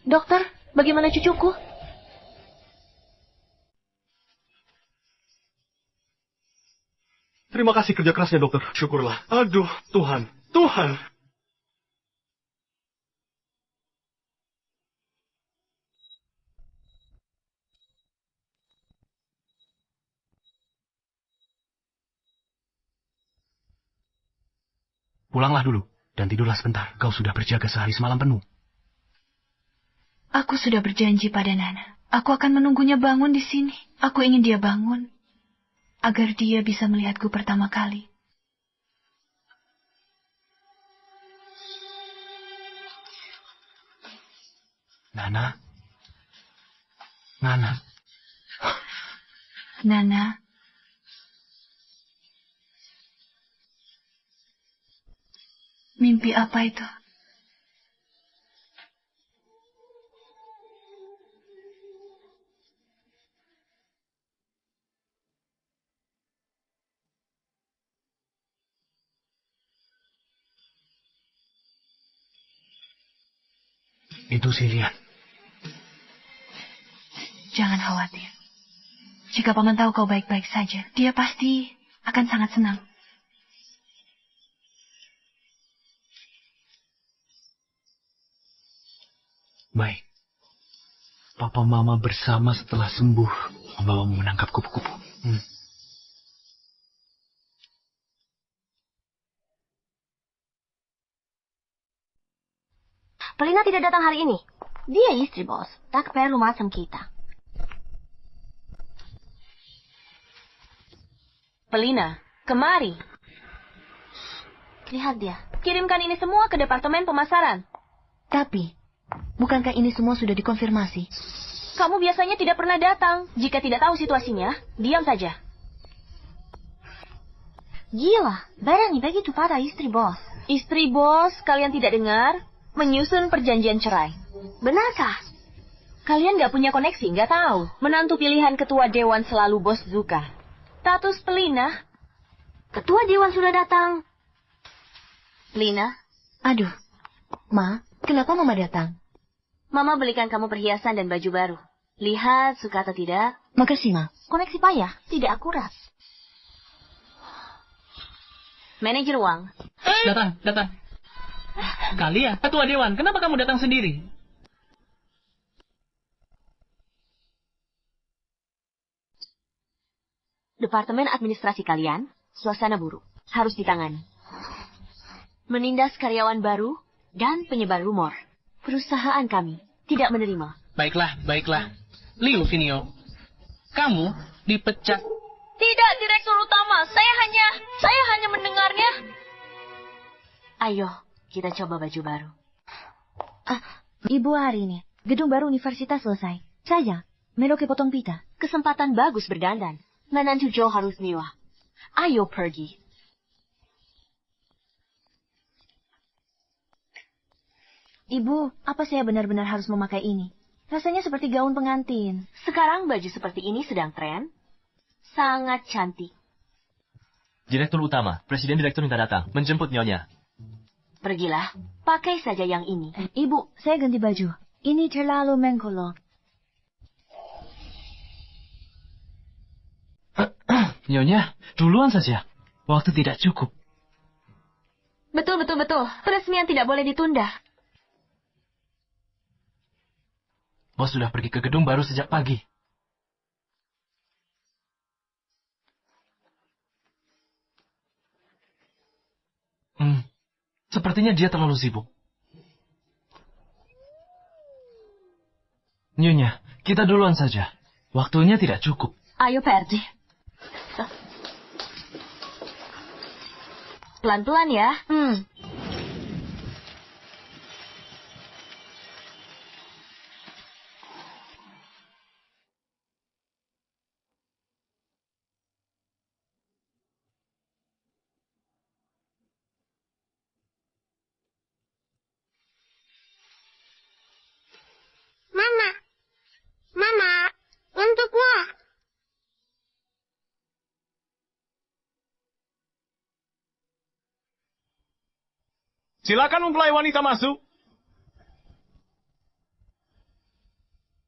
Dokter, bagaimana cucuku? Terima kasih kerja kerasnya, dokter. Syukurlah. Aduh, Tuhan. Tuhan. Pulanglah dulu dan tidurlah sebentar. Kau sudah berjaga sehari semalam penuh. Aku sudah berjanji pada Nana. Aku akan menunggunya bangun di sini. Aku ingin dia bangun. Agar dia bisa melihatku pertama kali. Nana. Nana. Nana. Mimpi apa itu? Itu Silian. Jangan khawatir. Jika Paman tahu kau baik-baik saja, dia pasti akan sangat senang. Baik. Papa Mama bersama setelah sembuh membawamu menangkap kupu-kupu. Pelina tidak datang hari ini. Dia istri bos. Tak perlu macam kita. Pelina, kemari. Lihat dia. Kirimkan ini semua ke departemen pemasaran. Tapi, bukankah ini semua sudah dikonfirmasi? Kamu biasanya tidak pernah datang. Jika tidak tahu situasinya, diam saja. Gila, berani begitu pada istri bos. Istri bos, kalian tidak dengar? Menyusun perjanjian cerai. Benarkah? Kalian gak punya koneksi, gak tahu. Menantu pilihan ketua dewan selalu bos Zuka. Status Pelina. Ketua dewan sudah datang. Pelina. Aduh. Ma, kenapa Mama datang? Mama belikan kamu perhiasan dan baju baru. Lihat, suka atau tidak. Makasih, Ma. Koneksi payah, tidak akurat. Manajer uang. Datang. Kalian, ketua dewan, kenapa kamu datang sendiri? Departemen administrasi kalian Suasana buruk. Harus ditangani. Menindas karyawan baru dan penyebar rumor. Perusahaan kami tidak menerima. Baiklah, baiklah. Liu Finio, kamu dipecat. Tidak, Direktur Utama. Saya hanya mendengarnya. Ayo, kita coba baju baru. Ibu hari ini, gedung baru universitas selesai. Saya, Meroke potong pita. Kesempatan bagus berdandan. Menantu Joe harus mewah. Ayo pergi. Ibu, apa saya benar-benar harus memakai ini? Rasanya seperti gaun pengantin. Sekarang baju seperti ini sedang tren. Sangat cantik. Direktur utama, Presiden Direktur minta datang, menjemput Nyonya. Pergilah, pakai saja yang ini. Ibu, saya ganti baju. Ini terlalu mengkolok. Nyonya, duluan saja. Waktu tidak cukup. Betul. Peresmian tidak boleh ditunda. Bos sudah pergi ke gedung baru sejak pagi. Sepertinya dia terlalu sibuk. Nyonya, kita duluan saja. Waktunya tidak cukup. Ayo, Perdi. Pelan-pelan ya. Mama, untukmu. Silakan mempelai wanita masuk.